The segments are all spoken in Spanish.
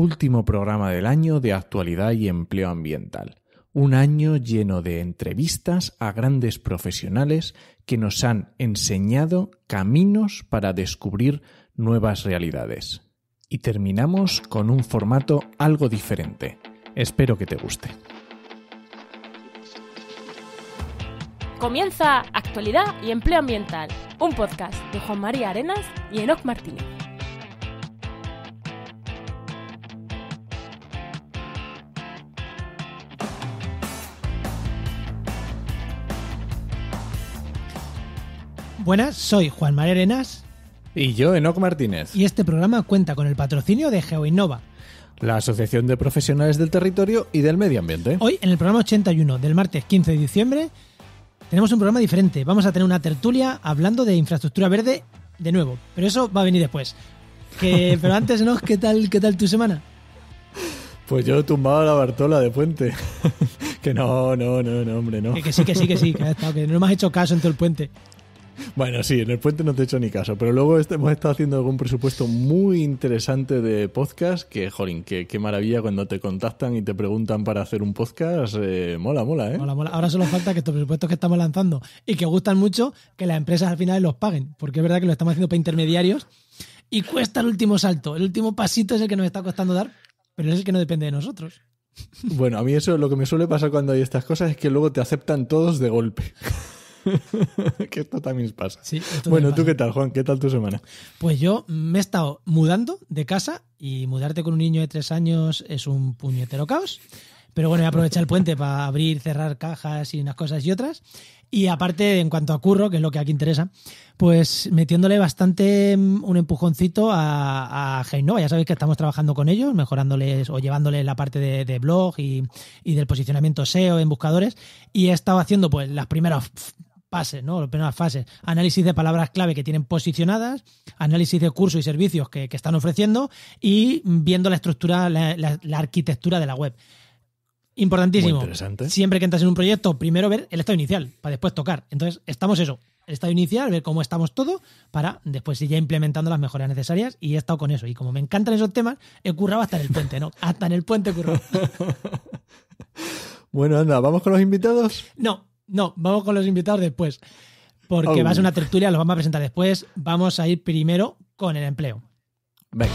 último programa del año de actualidad y empleo ambiental. Un año lleno de entrevistas a grandes profesionales que nos han enseñado caminos para descubrir nuevas realidades. Y terminamos con un formato algo diferente. Espero que te guste. Comienza Actualidad y Empleo Ambiental, un podcast de Juan María Arenas y Enoc Martínez. Buenas, soy Juan María Arenas. Y yo, Enoc Martínez. Y este programa cuenta con el patrocinio de GeoInnova, la Asociación de Profesionales del Territorio y del Medio Ambiente. Hoy, en el programa 81 del martes 15 de diciembre, tenemos un programa diferente. Vamos a tener una tertulia hablando de infraestructura verde de nuevo, pero eso va a venir después. Pero antes, ¿no? ¿Qué tal tu semana? Pues yo he tumbado la Bartola de Puente. Que no, hombre, no. Que sí, que no me has hecho caso en todo el puente. Bueno, sí, en el puente no te he hecho ni caso, pero luego hemos estado haciendo algún presupuesto muy interesante de podcast que, jolín, qué maravilla cuando te contactan y te preguntan para hacer un podcast, mola, ¿eh? Mola. Ahora solo falta que estos presupuestos que estamos lanzando y que gustan mucho, que las empresas al final los paguen, porque es verdad que lo estamos haciendo para intermediarios y cuesta el último salto, el último pasito es el que nos está costando dar, pero es el que no depende de nosotros. Bueno, a mí eso lo que me suele pasar cuando hay estas cosas es que luego te aceptan todos de golpe. Que esto también pasa. Sí, bueno, ¿tú qué tal, Juan? ¿Qué tal tu semana? Pues yo me he estado mudando de casa y mudarte con un niño de 3 años es un puñetero caos. Pero bueno, voy a aprovechar el puente para abrir, cerrar cajas y unas cosas y otras. Y aparte, en cuanto a curro, que es lo que aquí interesa, pues metiéndole bastante un empujoncito a GeoInnova. Ya sabéis que estamos trabajando con ellos, mejorándoles o llevándoles la parte de blog y del posicionamiento SEO en buscadores. Y he estado haciendo pues las primeras fases, ¿no? Las primeras fases. Análisis de palabras clave que tienen posicionadas, análisis de cursos y servicios que están ofreciendo y viendo la estructura, la arquitectura de la web. Importantísimo. Muy interesante. Siempre que entras en un proyecto, primero ver el estado inicial, para después tocar. Entonces, estamos el estado inicial, ver cómo estamos todo, para después ir ya implementando las mejoras necesarias, y he estado con eso. Y como me encantan esos temas, he currado hasta en el puente, ¿no? Hasta en el puente he currado. Bueno, anda, ¿vamos con los invitados? No, vamos con los invitados después. Porque va a ser una tertulia, los vamos a presentar después. Vamos a ir primero con el empleo. Venga.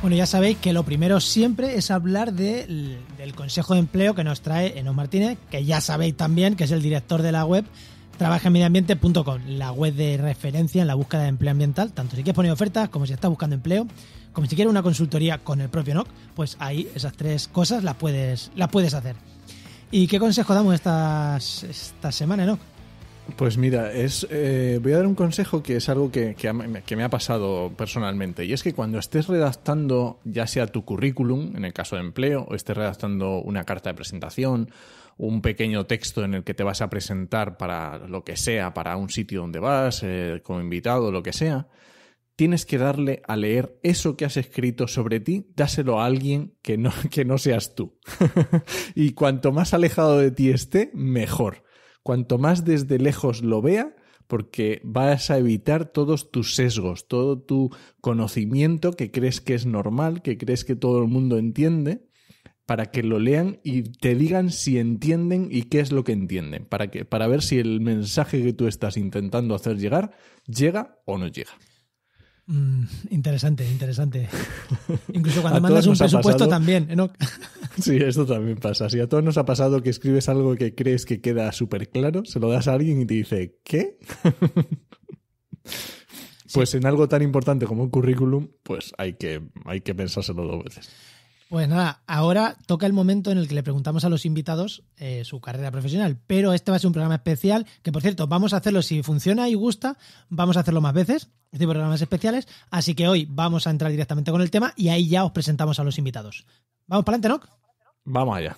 Bueno, ya sabéis que lo primero siempre es hablar del consejo de empleo que nos trae Enoc Martínez, que ya sabéis también que es el director de la web trabajaenmedioambiente.com, la web de referencia en la búsqueda de empleo ambiental, tanto si quieres poner ofertas, como si estás buscando empleo, como si quieres una consultoría con el propio Enoc, pues ahí esas 3 cosas las puedes hacer. ¿Y qué consejo damos esta semana, Enoc? Pues mira, voy a dar un consejo que es algo que me ha pasado personalmente, y es que cuando estés redactando ya sea tu currículum, en el caso de empleo, o estés redactando una carta de presentación, un pequeño texto en el que te vas a presentar para lo que sea, para un sitio donde vas, como invitado, lo que sea, tienes que darle a leer eso que has escrito sobre ti, dáselo a alguien que no seas tú. Y cuanto más alejado de ti esté, mejor. Cuanto más desde lejos lo vea, porque vas a evitar todos tus sesgos, todo tu conocimiento que crees que es normal, que crees que todo el mundo entiende, para que lo lean y te digan si entienden y qué es lo que entienden, para ver si el mensaje que tú estás intentando hacer llegar, llega o no llega. Interesante. Incluso cuando mandas un presupuesto también, ¿no? Sí, esto también pasa. Si a todos nos ha pasado que escribes algo que crees que queda súper claro, se lo das a alguien y te dice, ¿qué? Pues sí. En algo tan importante como un currículum, pues hay que pensárselo 2 veces. Pues nada, ahora toca el momento en el que le preguntamos a los invitados su carrera profesional, pero este va a ser un programa especial, que por cierto, vamos a hacerlo, si funciona y gusta, vamos a hacerlo más veces, este tipo de programas especiales, así que hoy vamos a entrar directamente con el tema y ahí ya os presentamos a los invitados. ¿Vamos para adelante, Enoc? Vamos allá.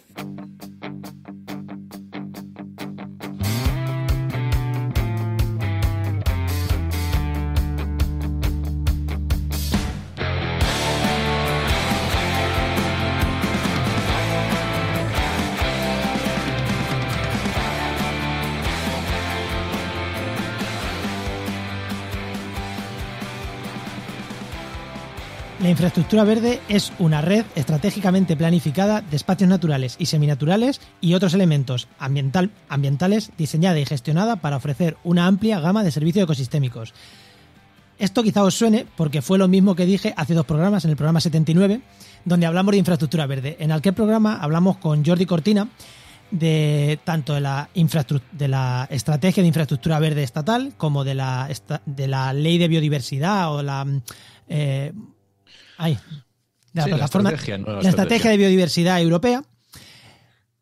La infraestructura verde es una red estratégicamente planificada de espacios naturales y seminaturales y otros elementos ambientales diseñada y gestionada para ofrecer una amplia gama de servicios ecosistémicos. Esto quizá os suene porque fue lo mismo que dije hace 2 programas, en el programa 79, donde hablamos de infraestructura verde. En aquel programa hablamos con Jordi Cortina de tanto de la estrategia de infraestructura verde estatal como de la ley de biodiversidad o la plataforma, la estrategia de biodiversidad europea.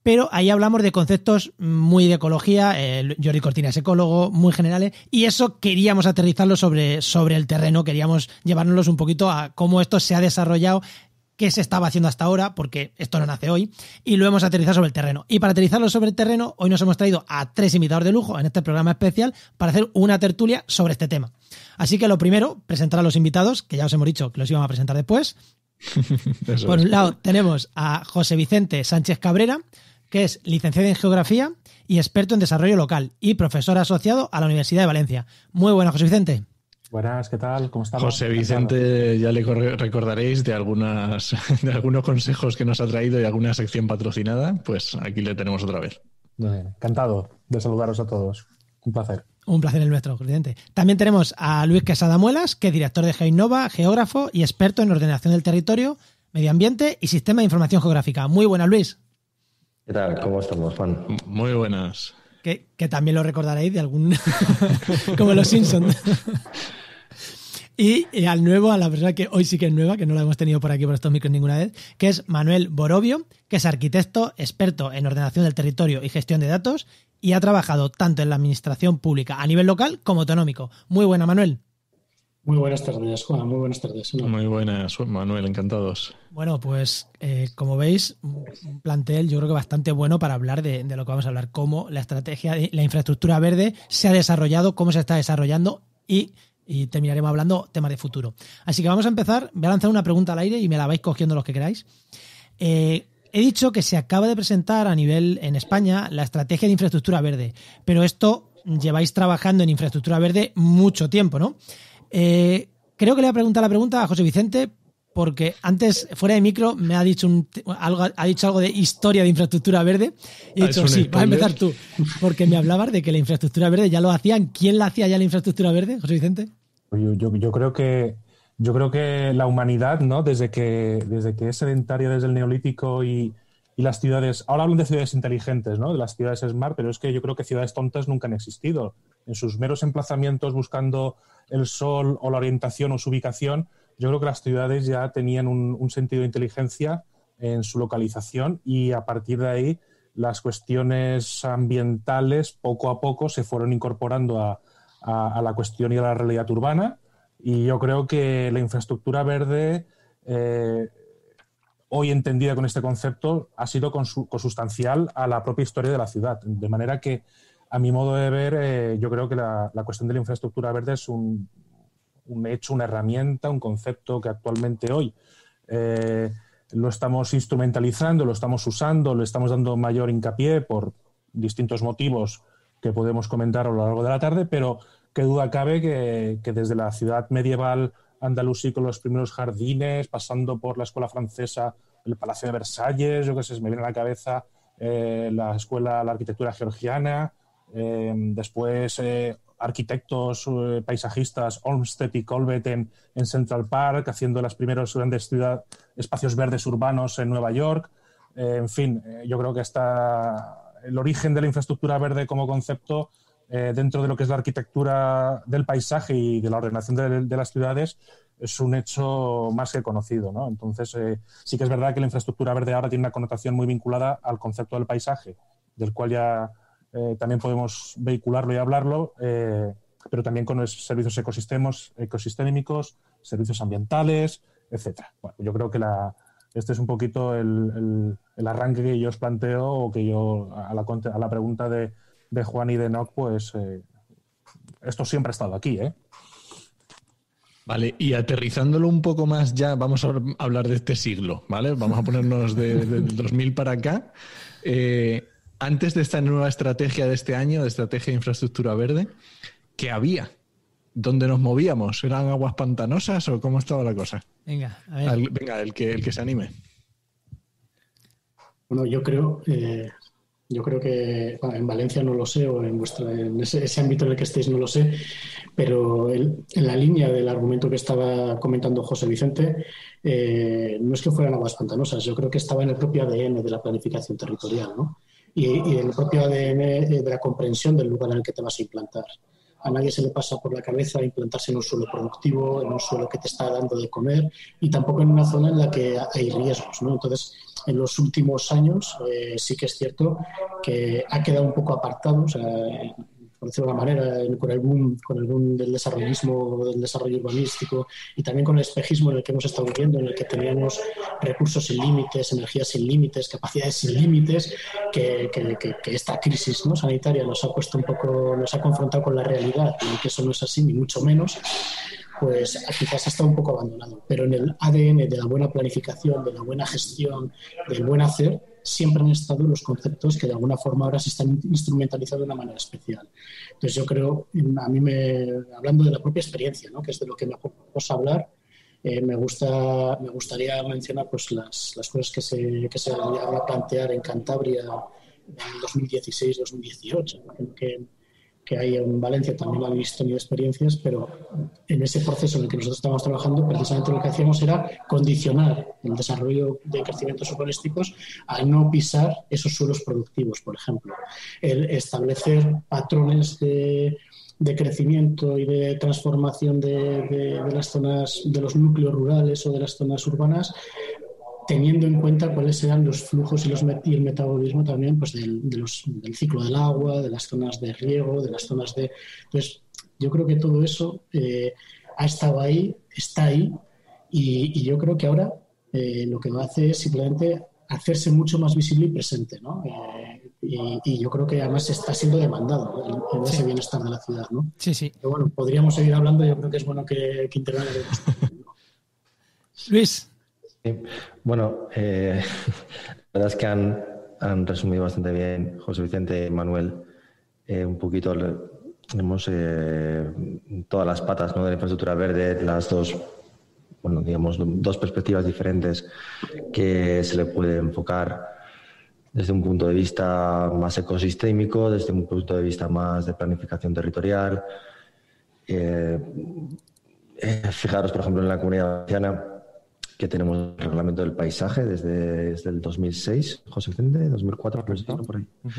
Pero ahí hablamos de conceptos muy de ecología, Jordi Cortina es ecólogo, muy generales, y eso queríamos aterrizarlo sobre el terreno, queríamos llevárnoslos un poquito a cómo esto se ha desarrollado, qué se estaba haciendo hasta ahora, porque esto no nace hoy, y lo hemos aterrizado sobre el terreno. Y para aterrizarlo sobre el terreno, hoy nos hemos traído a 3 invitados de lujo en este programa especial para hacer una tertulia sobre este tema. Así que lo primero, presentar a los invitados, que ya os hemos dicho que los íbamos a presentar después. Por un lado tenemos a José Vicente Sánchez Cabrera, que es licenciado en Geografía y experto en desarrollo local y profesor asociado a la Universidad de Valencia. Muy buenas, José Vicente. Buenas, ¿qué tal? ¿Cómo estamos? José Vicente, ya le recordaréis de algunos consejos que nos ha traído y alguna sección patrocinada, pues aquí le tenemos otra vez. Muy bien, encantado de saludaros a todos. Un placer. Un placer el nuestro, José Vicente. También tenemos a Luis Quesada Muelas, que es director de GeoInnova, geógrafo y experto en ordenación del territorio, medio ambiente y sistema de información geográfica. Muy buenas, Luis. ¿Qué tal? ¿Cómo estamos, Juan? Muy buenas. Que también lo recordaréis de algún... como los Simpsons. Y a la persona que hoy sí que es nueva, que no la hemos tenido por aquí por estos micros ninguna vez, que es Manuel Borovio, que es arquitecto, experto en ordenación del territorio y gestión de datos y ha trabajado tanto en la administración pública a nivel local como autonómico. Muy buena, Manuel. Muy buenas tardes, Juan. Muy buenas tardes. Muy buenas, Manuel. Encantados. Bueno, pues como veis, un plantel yo creo que bastante bueno para hablar de lo que vamos a hablar, cómo la estrategia de la infraestructura verde se ha desarrollado, cómo se está desarrollando y terminaremos hablando temas de futuro. Así que vamos a empezar. Voy a lanzar una pregunta al aire y me la vais cogiendo los que queráis. He dicho que se acaba de presentar a nivel en España la estrategia de infraestructura verde, pero esto lleváis trabajando en infraestructura verde mucho tiempo, ¿no? Creo que le voy a preguntar la pregunta a José Vicente porque antes, fuera de micro, me ha dicho algo de historia de infraestructura verde y he dicho, sí, vas a empezar tú, porque me hablabas de que la infraestructura verde ya lo hacían. ¿Quién la hacía ya la infraestructura verde, José Vicente? Yo creo que la humanidad, ¿no? Desde que es sedentaria desde el Neolítico y las ciudades, ahora hablan de ciudades inteligentes, ¿no? De las ciudades smart, pero es que yo creo que ciudades tontas nunca han existido. En sus meros emplazamientos buscando el sol o la orientación o su ubicación, yo creo que las ciudades ya tenían un sentido de inteligencia en su localización y a partir de ahí las cuestiones ambientales poco a poco se fueron incorporando a la cuestión y a la realidad urbana y yo creo que la infraestructura verde hoy entendida con este concepto ha sido consustancial a la propia historia de la ciudad, de manera que a mi modo de ver yo creo que la cuestión de la infraestructura verde es un hecho, una herramienta, un concepto que actualmente hoy lo estamos instrumentalizando, lo estamos usando, le estamos dando mayor hincapié por distintos motivos que podemos comentar a lo largo de la tarde, pero qué duda cabe que desde la ciudad medieval andalusí con los primeros jardines, pasando por la escuela francesa, el Palacio de Versalles, yo qué sé, me viene a la cabeza la arquitectura georgiana, después arquitectos paisajistas Olmsted y Colbert en Central Park, haciendo los primeros grandes espacios verdes urbanos en Nueva York. En fin, yo creo que el origen de la infraestructura verde como concepto dentro de lo que es la arquitectura del paisaje y de la ordenación de las ciudades es un hecho más que conocido, ¿no? Entonces, sí que es verdad que la infraestructura verde ahora tiene una connotación muy vinculada al concepto del paisaje, del cual ya también podemos vehicularlo y hablarlo, pero también con los servicios ecosistémicos, servicios ambientales, etcétera. Bueno, yo creo que este es un poquito el arranque que yo os planteo o que yo a la pregunta de Juan y de Enoch, pues esto siempre ha estado aquí, ¿eh? Vale, y aterrizándolo un poco más ya, vamos a hablar de este siglo, ¿vale? Vamos a ponernos del 2000 para acá. Antes de esta nueva estrategia de este año, de estrategia de infraestructura verde, ¿qué había? ¿dónde nos movíamos? ¿Eran aguas pantanosas o cómo estaba la cosa? Venga, a ver. Venga, el que se anime. Bueno, yo creo que en Valencia no lo sé, o en ese ámbito en el que estéis no lo sé, pero en la línea del argumento que estaba comentando José Vicente, no es que fueran aguas pantanosas, yo creo que estaba en el propio ADN de la planificación territorial, ¿no? Y en el propio ADN de la comprensión del lugar en el que te vas a implantar. A nadie se le pasa por la cabeza implantarse en un suelo productivo, en un suelo que te está dando de comer, y tampoco en una zona en la que hay riesgos, ¿no? Entonces, en los últimos años sí que es cierto que ha quedado un poco apartado, o sea, por decirlo de alguna manera, con el boom del desarrollismo, del desarrollo urbanístico, y también con el espejismo en el que hemos estado viviendo, en el que teníamos recursos sin límites, energías sin límites, capacidades sin límites, que esta crisis, ¿no?, sanitaria nos ha confrontado con la realidad, y que eso no es así, ni mucho menos. Pues quizás ha estado un poco abandonado. Pero en el ADN de la buena planificación, de la buena gestión, del buen hacer, siempre han estado los conceptos que de alguna forma ahora se están instrumentalizando de una manera especial. Entonces yo creo, hablando de la propia experiencia, ¿no?, que es de lo que me vamos a hablar, me gustaría mencionar pues las cosas que se llegaron a plantear en Cantabria en 2016-2018, que hay en Valencia también han tenido experiencias, pero en ese proceso en el que nosotros estábamos trabajando, precisamente lo que hacíamos era condicionar el desarrollo de crecimientos urbanísticos a no pisar esos suelos productivos, por ejemplo. El establecer patrones de crecimiento y de transformación de las zonas, de los núcleos rurales o de las zonas urbanas, teniendo en cuenta cuáles eran los flujos y el metabolismo también pues del ciclo del agua, de las zonas de riego, de las zonas de... Entonces, yo creo que todo eso ha estado ahí, está ahí, y yo creo que ahora lo que hace es simplemente hacerse mucho más visible y presente, ¿no? Y yo creo que además está siendo demandado, ¿no?, ese bienestar de la ciudad, ¿no? Sí, sí. Pero bueno, podríamos seguir hablando, yo creo que es bueno que intervenga. Luis. Sí. Bueno, la verdad es que han resumido bastante bien José Vicente y Manuel un poquito todas las patas, ¿no?, de la infraestructura verde, las dos, bueno, digamos, dos perspectivas diferentes que se le puede enfocar desde un punto de vista más ecosistémico, desde un punto de vista más de planificación territorial. Fijaros, por ejemplo, en la Comunidad Valenciana, que tenemos el reglamento del paisaje desde el 2006, José Vicente, 2004, por ahí. Uh-huh.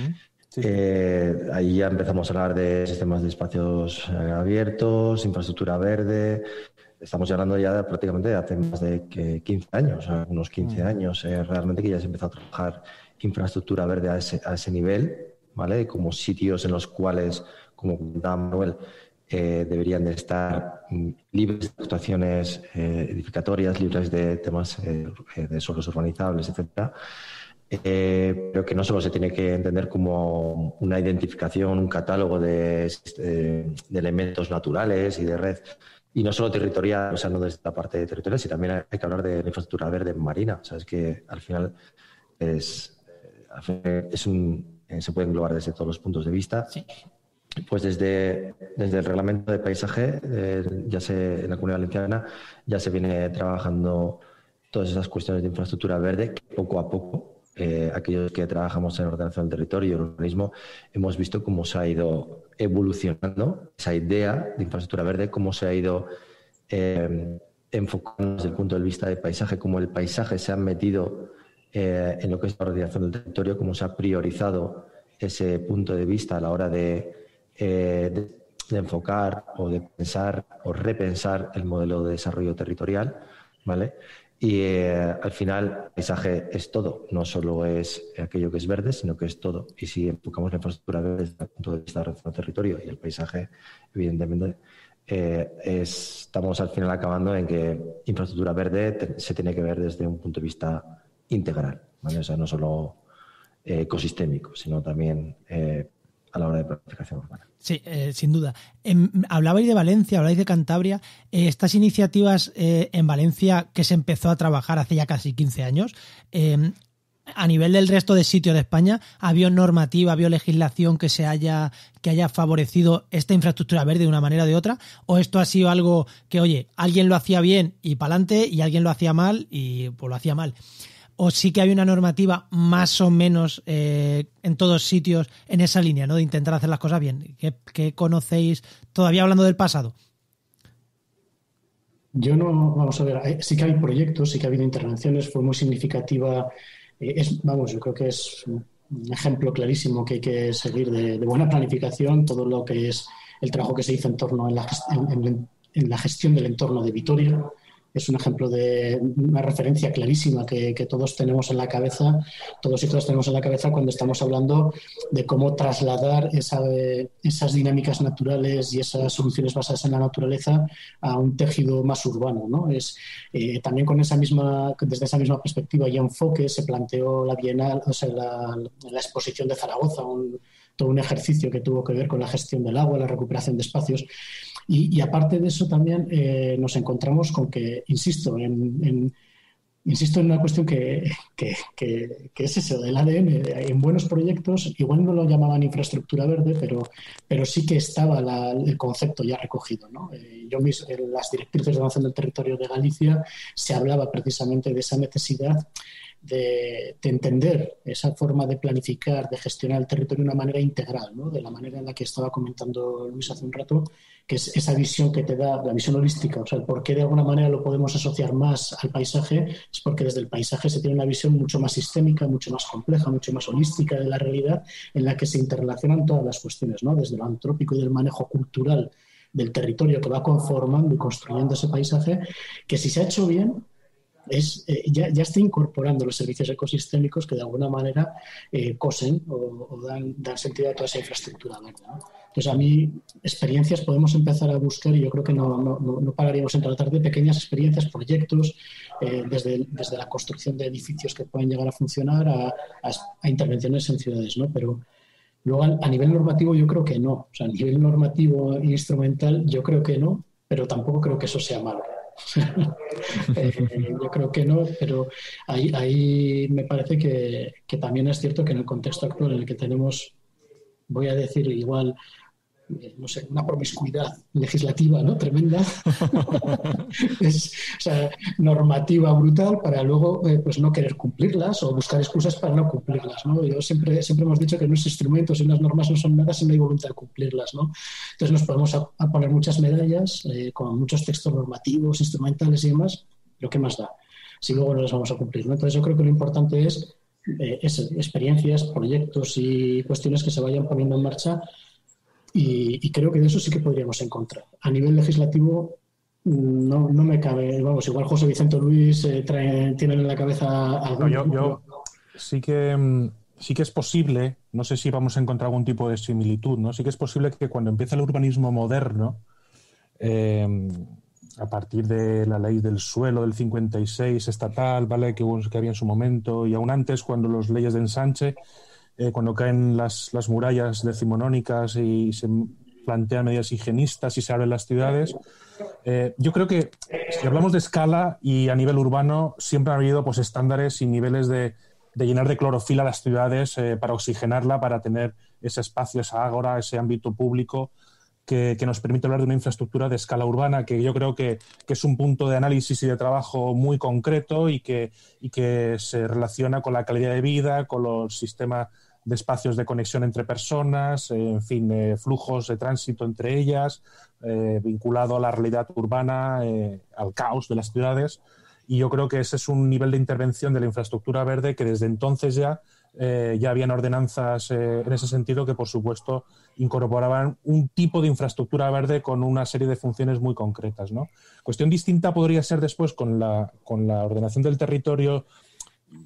Sí. Ahí ya empezamos a hablar de sistemas de espacios abiertos, infraestructura verde. Estamos hablando ya prácticamente de hace más de 15 años, unos 15 años, realmente, que ya se empezó a trabajar infraestructura verde a ese nivel, ¿vale? Como sitios en los cuales, como comentaba Manuel, deberían de estar libres de actuaciones edificatorias, libres de temas de suelos urbanizables, etcétera, pero que no solo se tiene que entender como una identificación, un catálogo de elementos naturales y de red, y no solo territorial, o sea, no desde la parte territorial, sino también hay que hablar de la infraestructura verde marina. O sea, es que al final se puede englobar desde todos los puntos de vista. Sí. Pues desde el reglamento de paisaje, en la Comunidad Valenciana ya se viene trabajando todas esas cuestiones de infraestructura verde, que poco a poco, aquellos que trabajamos en ordenación del territorio y el urbanismo, hemos visto cómo se ha ido evolucionando esa idea de infraestructura verde, cómo se ha ido enfocando desde el punto de vista del paisaje, cómo el paisaje se ha metido en lo que es la ordenación del territorio, cómo se ha priorizado ese punto de vista a la hora de enfocar o de pensar o repensar el modelo de desarrollo territorial, ¿vale? Y al final el paisaje es todo, no solo es aquello que es verde, sino que es todo. Y si enfocamos la infraestructura verde desde el punto de vista del territorio y el paisaje, evidentemente, estamos al final acabando en que infraestructura verde se tiene que ver desde un punto de vista integral, ¿vale? O sea, no solo ecosistémico, sino también a la hora de planificación urbana. Sí, sin duda. Hablabais de Valencia, hablabais de Cantabria. Estas iniciativas en Valencia, que se empezó a trabajar hace ya casi 15 años, a nivel del resto de sitios de España, ¿ha habido normativa, ha habido legislación que haya favorecido esta infraestructura verde de una manera o de otra? ¿O esto ha sido algo que, oye, alguien lo hacía bien y para adelante y alguien lo hacía mal y pues lo hacía mal? ¿O sí que había una normativa más o menos en todos sitios en esa línea, ¿no? De intentar hacer las cosas bien? ¿Qué conocéis todavía hablando del pasado? Yo no, vamos a ver, sí que hay proyectos, sí que ha habido intervenciones, fue muy significativa. Yo creo que es un ejemplo clarísimo que hay que seguir de buena planificación, todo lo que es el trabajo que se hizo en torno en la gestión del entorno de Vitoria. Es un ejemplo de una referencia clarísima que todos tenemos en la cabeza, todos y todas tenemos en la cabeza cuando estamos hablando de cómo trasladar esas dinámicas naturales y esas soluciones basadas en la naturaleza a un tejido más urbano, ¿no? También desde esa misma perspectiva y enfoque se planteó la Bienal, la exposición de Zaragoza, todo un ejercicio que tuvo que ver con la gestión del agua, la recuperación de espacios. Y aparte de eso también nos encontramos con que, insisto en una cuestión que es eso, del ADN. En buenos proyectos, igual no lo llamaban infraestructura verde, pero sí que estaba el concepto ya recogido, ¿no? En las directrices de ordenación del territorio de Galicia se hablaba precisamente de esa necesidad de entender esa forma de planificar, de gestionar el territorio de una manera integral, ¿no? De la manera en la que estaba comentando Luis hace un rato, que es esa visión que te da, la visión holística. O sea, el por qué de alguna manera lo podemos asociar más al paisaje es porque desde el paisaje se tiene una visión mucho más sistémica, mucho más compleja, mucho más holística de la realidad, en la que se interrelacionan todas las cuestiones, ¿no? Desde lo antrópico y del manejo cultural del territorio que va conformando y construyendo ese paisaje, que si se ha hecho bien, ya está incorporando los servicios ecosistémicos que de alguna manera cosen o dan sentido a toda esa infraestructura verde, ¿no? Entonces, a mí, experiencias podemos empezar a buscar y yo creo que no pararíamos en tratar de pequeñas experiencias, proyectos, desde la construcción de edificios que pueden llegar a funcionar a intervenciones en ciudades, ¿no? Pero luego, a nivel normativo, yo creo que no. O sea, a nivel normativo e instrumental, yo creo que no, pero tampoco creo que eso sea malo. Yo creo que no, pero ahí me parece que también es cierto que en el contexto actual en el que tenemos, voy a decir igual, no sé, una promiscuidad legislativa, ¿no? Tremenda. Normativa brutal para luego pues no querer cumplirlas o buscar excusas para no cumplirlas, ¿no? Yo siempre hemos dicho que nuestros instrumentos y las normas no son nada si no hay voluntad de cumplirlas, ¿no? Entonces nos podemos a poner muchas medallas con muchos textos normativos, instrumentales y demás, pero ¿qué más da? Si luego no las vamos a cumplir, ¿no? Entonces yo creo que lo importante es experiencias, proyectos y cuestiones que se vayan poniendo en marcha. Y creo que de eso sí que podríamos encontrar. A nivel legislativo no me cabe, igual José Vicente o Luis tienen en la cabeza algo. Yo sí que es posible, no sé si vamos a encontrar algún tipo de similitud, ¿no? Sí que es posible que cuando empieza el urbanismo moderno, a partir de la ley del suelo del 56 estatal, ¿vale? que había en su momento, y aún antes, cuando las leyes de ensanche, cuando caen las murallas decimonónicas y se plantean medidas higienistas y se abren las ciudades, yo creo que si hablamos de escala y a nivel urbano, siempre ha habido pues estándares y niveles de llenar de clorofila las ciudades para oxigenarla, para tener ese espacio, esa ágora, ese ámbito público que nos permite hablar de una infraestructura de escala urbana, que yo creo que es un punto de análisis y de trabajo muy concreto y que se relaciona con la calidad de vida, con los sistemas de espacios de conexión entre personas, en fin, flujos de tránsito entre ellas, vinculado a la realidad urbana, al caos de las ciudades. Y yo creo que ese es un nivel de intervención de la infraestructura verde que desde entonces ya habían ordenanzas en ese sentido que, por supuesto, incorporaban un tipo de infraestructura verde con una serie de funciones muy concretas, ¿no? Cuestión distinta podría ser después con la ordenación del territorio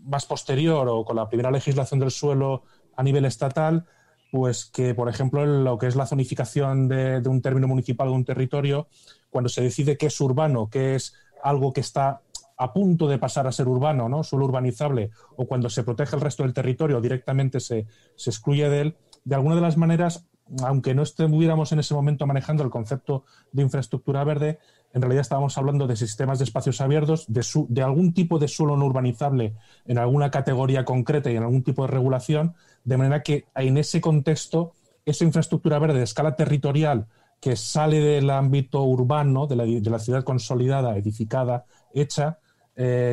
más posterior o con la primera legislación del suelo a nivel estatal, pues que, por ejemplo, lo que es la zonificación de un término municipal o de un territorio, cuando se decide qué es urbano, qué es algo que está a punto de pasar a ser urbano, ¿no? Suelo urbanizable, o cuando se protege el resto del territorio, directamente se excluye de él, de alguna de las maneras aunque no estuviéramos en ese momento manejando el concepto de infraestructura verde, en realidad estábamos hablando de sistemas de espacios abiertos, de algún tipo de suelo no urbanizable en alguna categoría concreta y en algún tipo de regulación, de manera que en ese contexto esa infraestructura verde de escala territorial que sale del ámbito urbano, de la ciudad consolidada, edificada, hecha,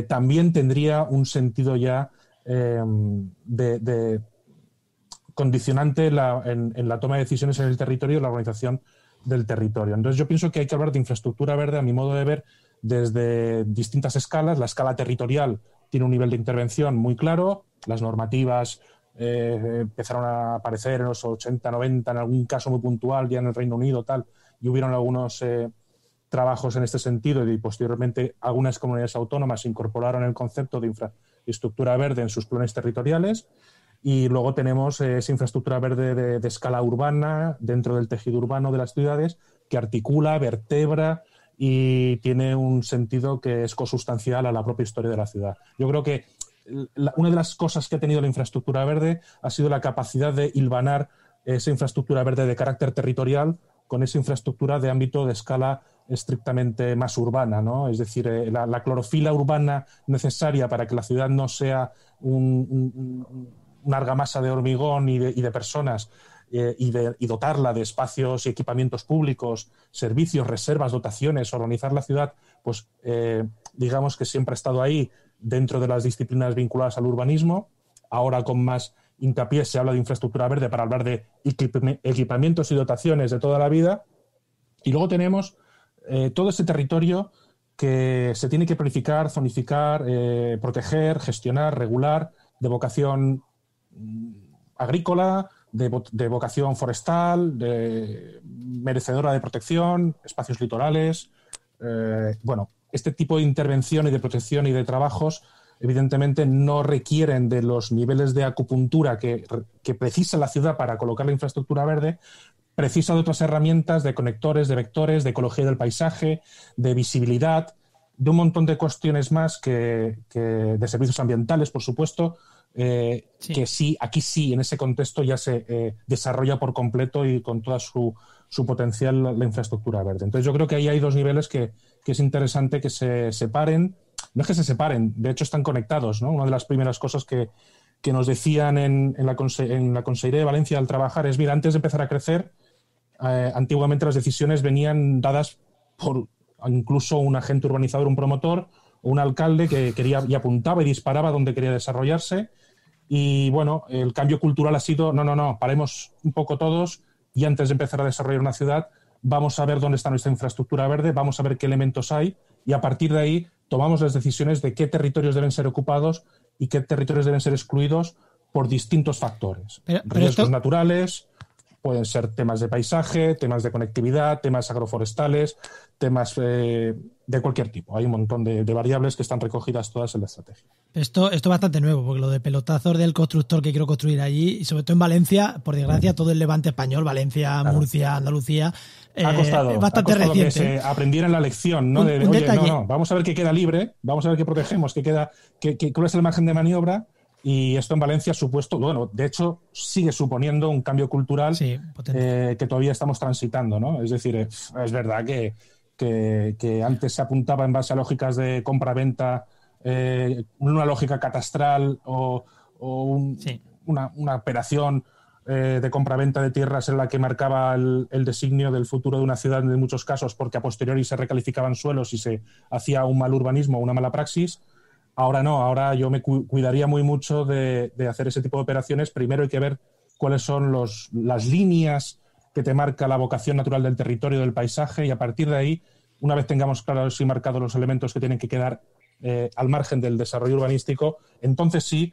también tendría un sentido ya de condicionante en la toma de decisiones en el territorio y la organización del territorio. Entonces yo pienso que hay que hablar de infraestructura verde, a mi modo de ver, desde distintas escalas. La escala territorial tiene un nivel de intervención muy claro, las normativas empezaron a aparecer en los 80, 90, en algún caso muy puntual, ya en el Reino Unido, tal, y hubieron algunos trabajos en este sentido y posteriormente algunas comunidades autónomas incorporaron el concepto de infraestructura verde en sus planes territoriales. Y luego tenemos esa infraestructura verde de escala urbana dentro del tejido urbano de las ciudades que articula, vertebra y tiene un sentido que es consustancial a la propia historia de la ciudad. Yo creo que una de las cosas que ha tenido la infraestructura verde ha sido la capacidad de hilvanar esa infraestructura verde de carácter territorial con esa infraestructura de ámbito de escala estrictamente más urbana, ¿no? Es decir, la clorofila urbana necesaria para que la ciudad no sea una argamasa de hormigón y de personas y dotarla de espacios y equipamientos públicos, servicios, reservas, dotaciones, organizar la ciudad, pues digamos que siempre ha estado ahí dentro de las disciplinas vinculadas al urbanismo. Ahora con más hincapié se habla de infraestructura verde para hablar de equipamientos y dotaciones de toda la vida. Y luego tenemos todo ese territorio que se tiene que planificar, zonificar, proteger, gestionar, regular, de vocación agrícola, de vocación forestal, merecedora de protección, espacios litorales. Bueno, este tipo de intervención y de protección y de trabajos evidentemente no requieren de los niveles de acupuntura que precisa la ciudad para colocar la infraestructura verde. Precisa de otras herramientas, de conectores, de vectores, de ecología del paisaje, de visibilidad, de un montón de cuestiones más que de servicios ambientales, por supuesto, Sí. que sí, aquí sí, en ese contexto ya se desarrolla por completo y con toda su potencial la infraestructura verde. Entonces yo creo que ahí hay dos niveles que es interesante que se separen. No es que se separen, de hecho están conectados, ¿no? Una de las primeras cosas que nos decían en la Consellería de Valencia al trabajar es, mira, antes de empezar a crecer, antiguamente las decisiones venían dadas por incluso un agente urbanizador, un promotor o un alcalde que quería y apuntaba y disparaba donde quería desarrollarse. Y bueno, el cambio cultural ha sido, no, paremos un poco todos y antes de empezar a desarrollar una ciudad vamos a ver dónde está nuestra infraestructura verde, vamos a ver qué elementos hay y a partir de ahí tomamos las decisiones de qué territorios deben ser ocupados y qué territorios deben ser excluidos por distintos factores. Riesgos naturales, pueden ser temas de paisaje, temas de conectividad, temas agroforestales, temas de cualquier tipo. Hay un montón de variables que están recogidas todas en la estrategia. Esto es bastante nuevo, porque lo de pelotazos del constructor que quiero construir allí, y sobre todo en Valencia, por desgracia, todo el levante español, Valencia, claro. Murcia, Andalucía, ha costado bastante reciente. Que se aprendieran la lección, ¿no? Vamos a ver qué queda libre, vamos a ver qué protegemos, cuál es el margen de maniobra. Y esto en Valencia ha supuesto, bueno, de hecho sigue suponiendo un cambio cultural que todavía estamos transitando, ¿no? Es decir, es verdad que antes se apuntaba en base a lógicas de compra-venta, una lógica catastral o una operación de compra-venta de tierras en la que marcaba el designio del futuro de una ciudad en muchos casos porque a posteriori se recalificaban suelos y se hacía un mal urbanismo, una mala praxis. Ahora no, ahora yo me cuidaría muy mucho de hacer ese tipo de operaciones. Primero hay que ver cuáles son las líneas que te marca la vocación natural del territorio, del paisaje, y a partir de ahí, una vez tengamos claros y marcados los elementos que tienen que quedar al margen del desarrollo urbanístico, entonces sí,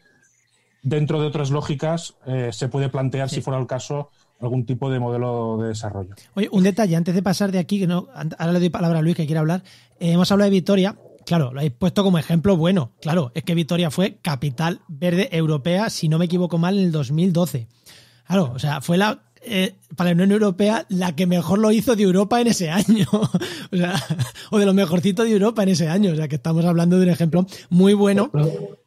dentro de otras lógicas, se puede plantear, si fuera el caso, algún tipo de modelo de desarrollo. Oye, un detalle, antes de pasar de aquí, ahora le doy palabra a Luis que quiere hablar, hemos hablado de Vitoria. Claro, lo habéis puesto como ejemplo bueno. Claro, es que Vitoria fue capital verde europea, si no me equivoco mal, en el 2012. Claro, o sea, fue para la Unión Europea, la que mejor lo hizo de Europa en ese año. O sea, o de lo mejorcito de Europa en ese año. O sea, que estamos hablando de un ejemplo muy bueno.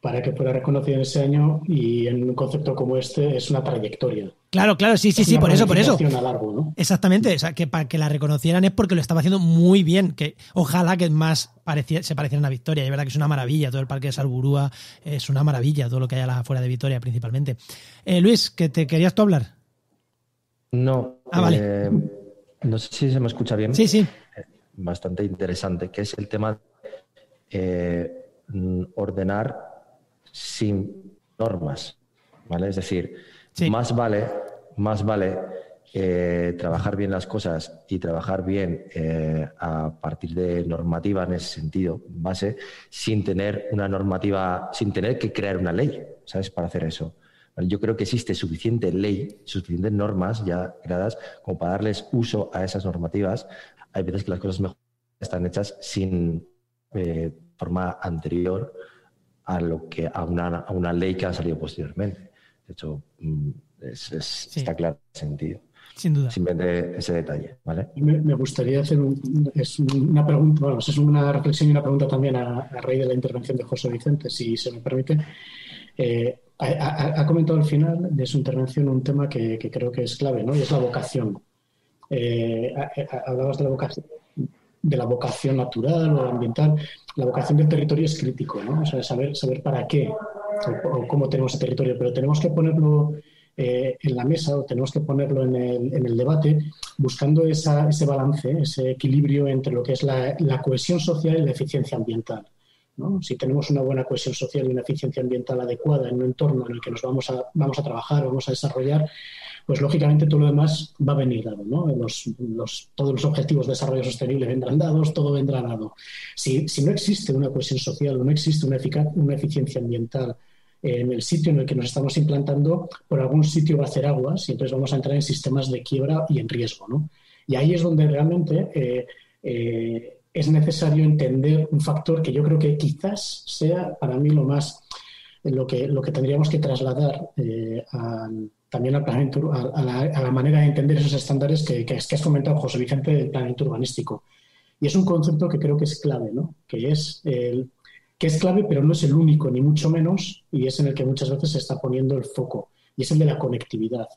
Para que fuera reconocido en ese año y en un concepto como este es una trayectoria. Claro, sí, por eso. A largo, ¿no? Exactamente, o sea, que para que la reconocieran es porque lo estaba haciendo muy bien, que ojalá que más se pareciera a una Victoria. Y es verdad que es una maravilla, todo el parque de Salburúa es una maravilla, todo lo que hay afuera de Vitoria principalmente. Luis, ¿que te querías tú hablar? No. Vale. No sé si se me escucha bien. Sí. Bastante interesante, que es el tema de ordenar sin normas, ¿vale? Es decir, sí. más vale trabajar bien las cosas y trabajar bien a partir de normativa en ese sentido, base, sin tener una normativa, sin tener que crear una ley, ¿sabes? Para hacer eso. Yo creo que existe suficiente ley, suficientes normas ya creadas como para darles uso a esas normativas. Hay veces que las cosas mejor están hechas sin forma anterior a una ley que ha salido posteriormente. De hecho, sí. Está claro el sentido. Sin duda. Simplemente ese detalle, ¿vale? Me gustaría hacer una pregunta, bueno, es una reflexión y una pregunta también a raíz de la intervención de José Vicente, si se me permite. Ha comentado al final de su intervención un tema que creo que es clave, ¿no? Y es la vocación. Hablabas de la vocación natural o ambiental. La vocación del territorio es crítico, ¿no? O sea, saber para qué o cómo tenemos ese territorio, pero tenemos que ponerlo en la mesa o tenemos que ponerlo en el debate buscando ese balance, ese equilibrio entre lo que es la cohesión social y la eficiencia ambiental, ¿no? Si tenemos una buena cohesión social y una eficiencia ambiental adecuada en un entorno en el que nos vamos a trabajar, vamos a desarrollar, pues lógicamente todo lo demás va a venir dado, ¿no? Todos los objetivos de desarrollo sostenible vendrán dados, todo vendrá dado. Si no existe una cohesión social o no existe una eficiencia ambiental en el sitio en el que nos estamos implantando, por algún sitio va a hacer aguas y entonces vamos a entrar en sistemas de quiebra y en riesgo, ¿no? Y ahí es donde realmente es necesario entender un factor que yo creo que quizás sea para mí lo que tendríamos que trasladar también al planeamiento, a la manera de entender esos estándares que has comentado, José Vicente, del planeamiento urbanístico. Y es un concepto que creo que es clave, ¿no? Que es clave, pero no es el único, ni mucho menos, y es en el que muchas veces se está poniendo el foco, y es el de la conectividad.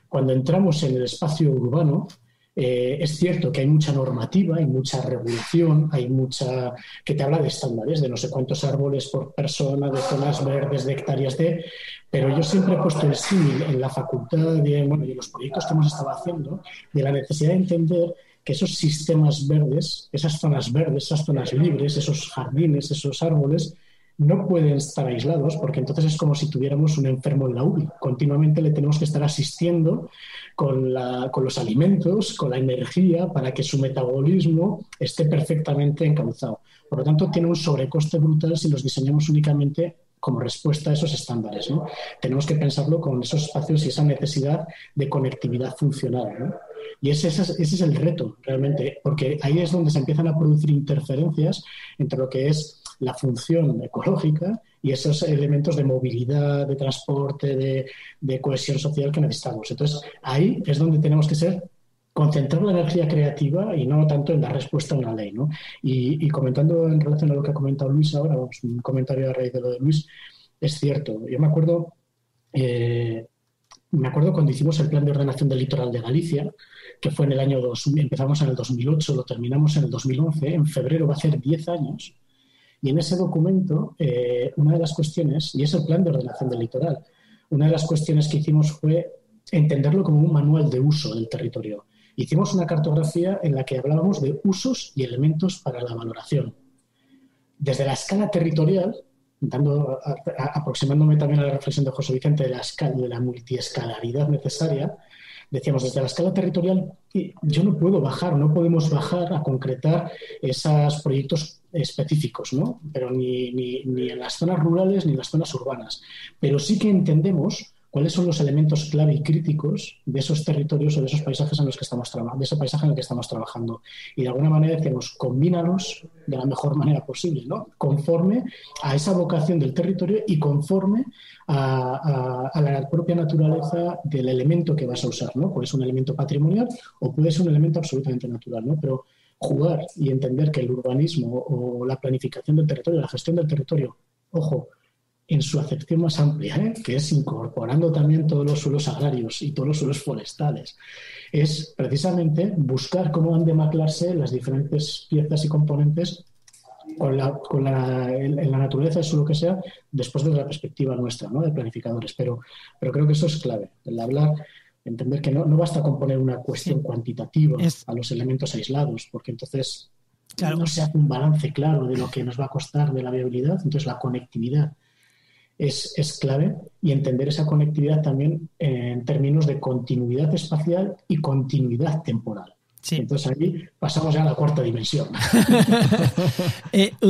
Cuando entramos en el espacio urbano, es cierto que hay mucha normativa, hay mucha regulación, hay mucha que te habla de estándares, de no sé cuántos árboles por persona, de zonas verdes, de hectáreas pero yo siempre he puesto el símil en la facultad y en los proyectos que hemos estado haciendo, de la necesidad de entender que esos sistemas verdes, esas zonas verdes, esas zonas libres, esos jardines, esos árboles, no pueden estar aislados porque entonces es como si tuviéramos un enfermo en la UBI. Continuamente le tenemos que estar asistiendo con los alimentos, con la energía, para que su metabolismo esté perfectamente encauzado. Por lo tanto, tiene un sobrecoste brutal si los diseñamos únicamente como respuesta a esos estándares, ¿no? Tenemos que pensarlo con esos espacios y esa necesidad de conectividad funcional, ¿no? Y ese es el reto, realmente, porque ahí es donde se empiezan a producir interferencias entre lo que es la función ecológica y esos elementos de movilidad, de transporte, de cohesión social que necesitamos. Entonces, ahí es donde tenemos que concentrar la energía creativa y no tanto en la respuesta a una ley, ¿no? Y comentando en relación a lo que ha comentado Luis ahora, un comentario a raíz de lo de Luis, es cierto. Yo me acuerdo cuando hicimos el plan de ordenación del litoral de Galicia, que fue en el año 2000, empezamos en el 2008, lo terminamos en el 2011, en febrero va a ser 10 años, y en ese documento una de las cuestiones, y es el plan de ordenación del litoral, una de las cuestiones que hicimos fue entenderlo como un manual de uso del territorio. Hicimos una cartografía en la que hablábamos de usos y elementos para la valoración. Desde la escala territorial, aproximándome también a la reflexión de José Vicente de la multiescalaridad necesaria, decíamos, desde la escala territorial, no podemos bajar a concretar esos proyectos específicos, ¿no? Pero ni en las zonas rurales ni en las zonas urbanas. Pero sí que entendemos cuáles son los elementos clave y críticos de esos territorios o de esos paisajes en los que estamos trabajando, de ese paisaje en el que estamos trabajando. Y de alguna manera decimos, combínalos de la mejor manera posible, ¿no? Conforme a esa vocación del territorio y conforme a la propia naturaleza del elemento que vas a usar, ¿no? Puede ser un elemento patrimonial o puede ser un elemento absolutamente natural, ¿no? Pero jugar y entender que el urbanismo o la planificación del territorio, la gestión del territorio, ojo, en su acepción más amplia, que es incorporando también todos los suelos agrarios y todos los suelos forestales, es precisamente buscar cómo han de mezclarse las diferentes piezas y componentes en la naturaleza, eso lo que sea, después de la perspectiva nuestra, ¿no? De planificadores. Pero creo que eso es clave, el hablar, entender que no basta con poner una cuestión cuantitativa a los elementos aislados, porque entonces no se hace un balance claro de lo que nos va a costar de la viabilidad. Entonces la conectividad es clave, y entender esa conectividad también en términos de continuidad espacial y continuidad temporal. Sí. Entonces aquí pasamos ya a la cuarta dimensión.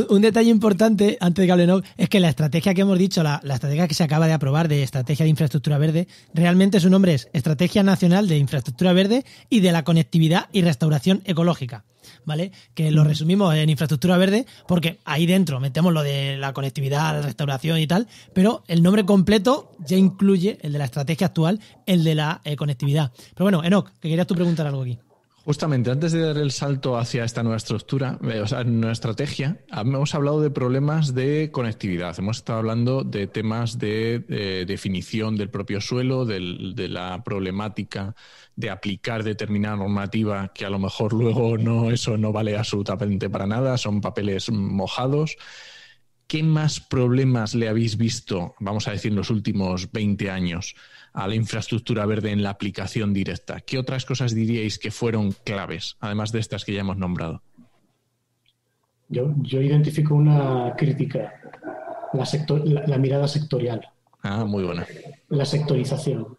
Un detalle importante, antes de que hable Enoch, es que la estrategia que hemos dicho, la estrategia que se acaba de aprobar de Estrategia de Infraestructura Verde, realmente su nombre es Estrategia Nacional de Infraestructura Verde y de la Conectividad y Restauración Ecológica, ¿vale? Que lo resumimos en infraestructura verde porque ahí dentro metemos lo de la conectividad, la restauración y tal, pero el nombre completo ya incluye el de la estrategia actual, el de la conectividad. Pero bueno, Enoch, que querías tú preguntar algo aquí. Justamente, antes de dar el salto hacia esta nueva estructura, o sea, nueva estrategia, hemos hablado de problemas de conectividad, hemos estado hablando de temas de definición del propio suelo, de la problemática de aplicar determinada normativa que a lo mejor luego eso no vale absolutamente para nada, son papeles mojados. ¿Qué más problemas le habéis visto, vamos a decir, en los últimos 20 años a la infraestructura verde en la aplicación directa? ¿Qué otras cosas diríais que fueron claves, además de estas que ya hemos nombrado? Yo identifico una crítica, la mirada sectorial. Ah, muy buena. La sectorización,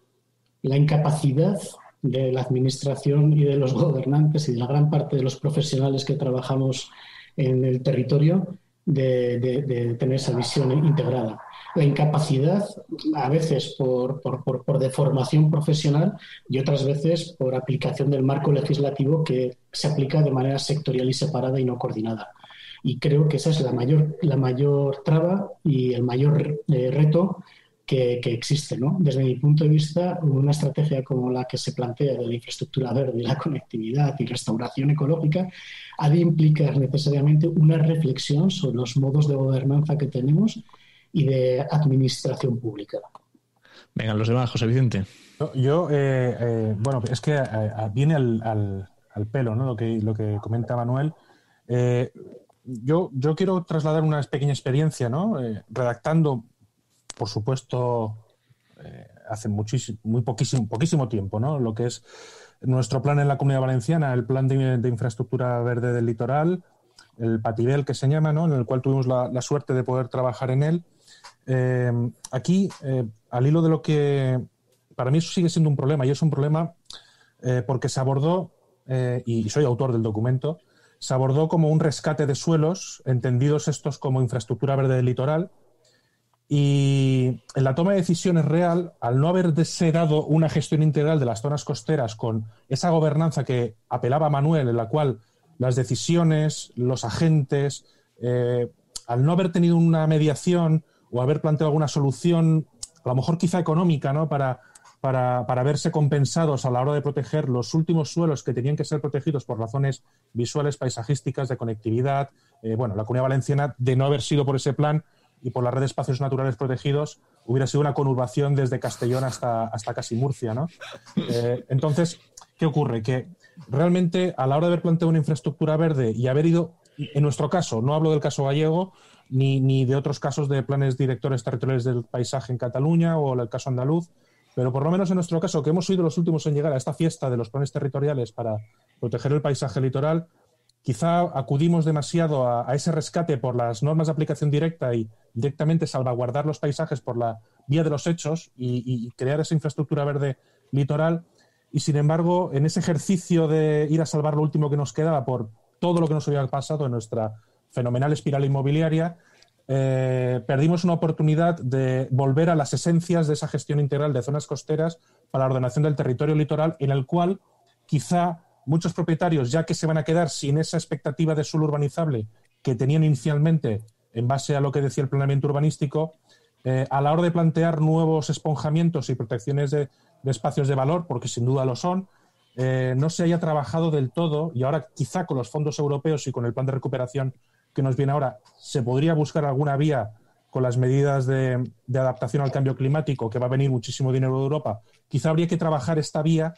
la incapacidad de la administración y de los gobernantes y de la gran parte de los profesionales que trabajamos en el territorio de tener esa visión integrada. La incapacidad, a veces por deformación profesional y otras veces por aplicación del marco legislativo que se aplica de manera sectorial y separada y no coordinada. Y creo que esa es la mayor traba y el mayor reto que existe, ¿no? Desde mi punto de vista, una estrategia como la que se plantea de la infraestructura verde, la conectividad y restauración ecológica ha de implicar necesariamente una reflexión sobre los modos de gobernanza que tenemos y de administración pública. Venga, los demás, José Vicente. Bueno, es que viene al pelo, ¿no? Lo que comenta Manuel. Yo quiero trasladar una pequeña experiencia, ¿no? Redactando, por supuesto, hace muy poquísimo tiempo, ¿no? Lo que es nuestro plan en la Comunidad Valenciana, el plan de infraestructura verde del litoral, el PATIVEL que se llama, ¿no? En el cual tuvimos la suerte de poder trabajar en él. Aquí, al hilo de lo que para mí eso sigue siendo un problema, y es un problema porque se abordó, y soy autor del documento, se abordó como un rescate de suelos, entendidos estos como infraestructura verde del litoral, y en la toma de decisiones real, al no haberse dado una gestión integral de las zonas costeras con esa gobernanza que apelaba a Manuel, en la cual las decisiones, los agentes, al no haber tenido una mediación o haber planteado alguna solución, a lo mejor quizá económica, ¿no? para verse compensados a la hora de proteger los últimos suelos que tenían que ser protegidos por razones visuales, paisajísticas, de conectividad. La Comunidad Valenciana, de no haber sido por ese plan y por la red de espacios naturales protegidos, hubiera sido una conurbación desde Castellón hasta casi Murcia, ¿no? Entonces, ¿qué ocurre? Que realmente, a la hora de haber planteado una infraestructura verde y haber ido, en nuestro caso, no hablo del caso gallego, ni de otros casos de planes directores territoriales del paisaje en Cataluña o el caso andaluz, pero por lo menos en nuestro caso, que hemos sido los últimos en llegar a esta fiesta de los planes territoriales para proteger el paisaje litoral, quizá acudimos demasiado a ese rescate por las normas de aplicación directa y directamente salvaguardar los paisajes por la vía de los hechos y crear esa infraestructura verde litoral. Y sin embargo, en ese ejercicio de ir a salvar lo último que nos quedaba por todo lo que nos había pasado en nuestra fenomenal espiral inmobiliaria, perdimos una oportunidad de volver a las esencias de esa gestión integral de zonas costeras para la ordenación del territorio litoral, en el cual quizá muchos propietarios, ya que se van a quedar sin esa expectativa de suelo urbanizable que tenían inicialmente en base a lo que decía el planeamiento urbanístico, a la hora de plantear nuevos esponjamientos y protecciones de espacios de valor, porque sin duda lo son, no se haya trabajado del todo, y ahora quizá con los fondos europeos y con el plan de recuperación que nos viene ahora, se podría buscar alguna vía con las medidas de adaptación al cambio climático, que va a venir muchísimo dinero de Europa. Quizá habría que trabajar esta vía,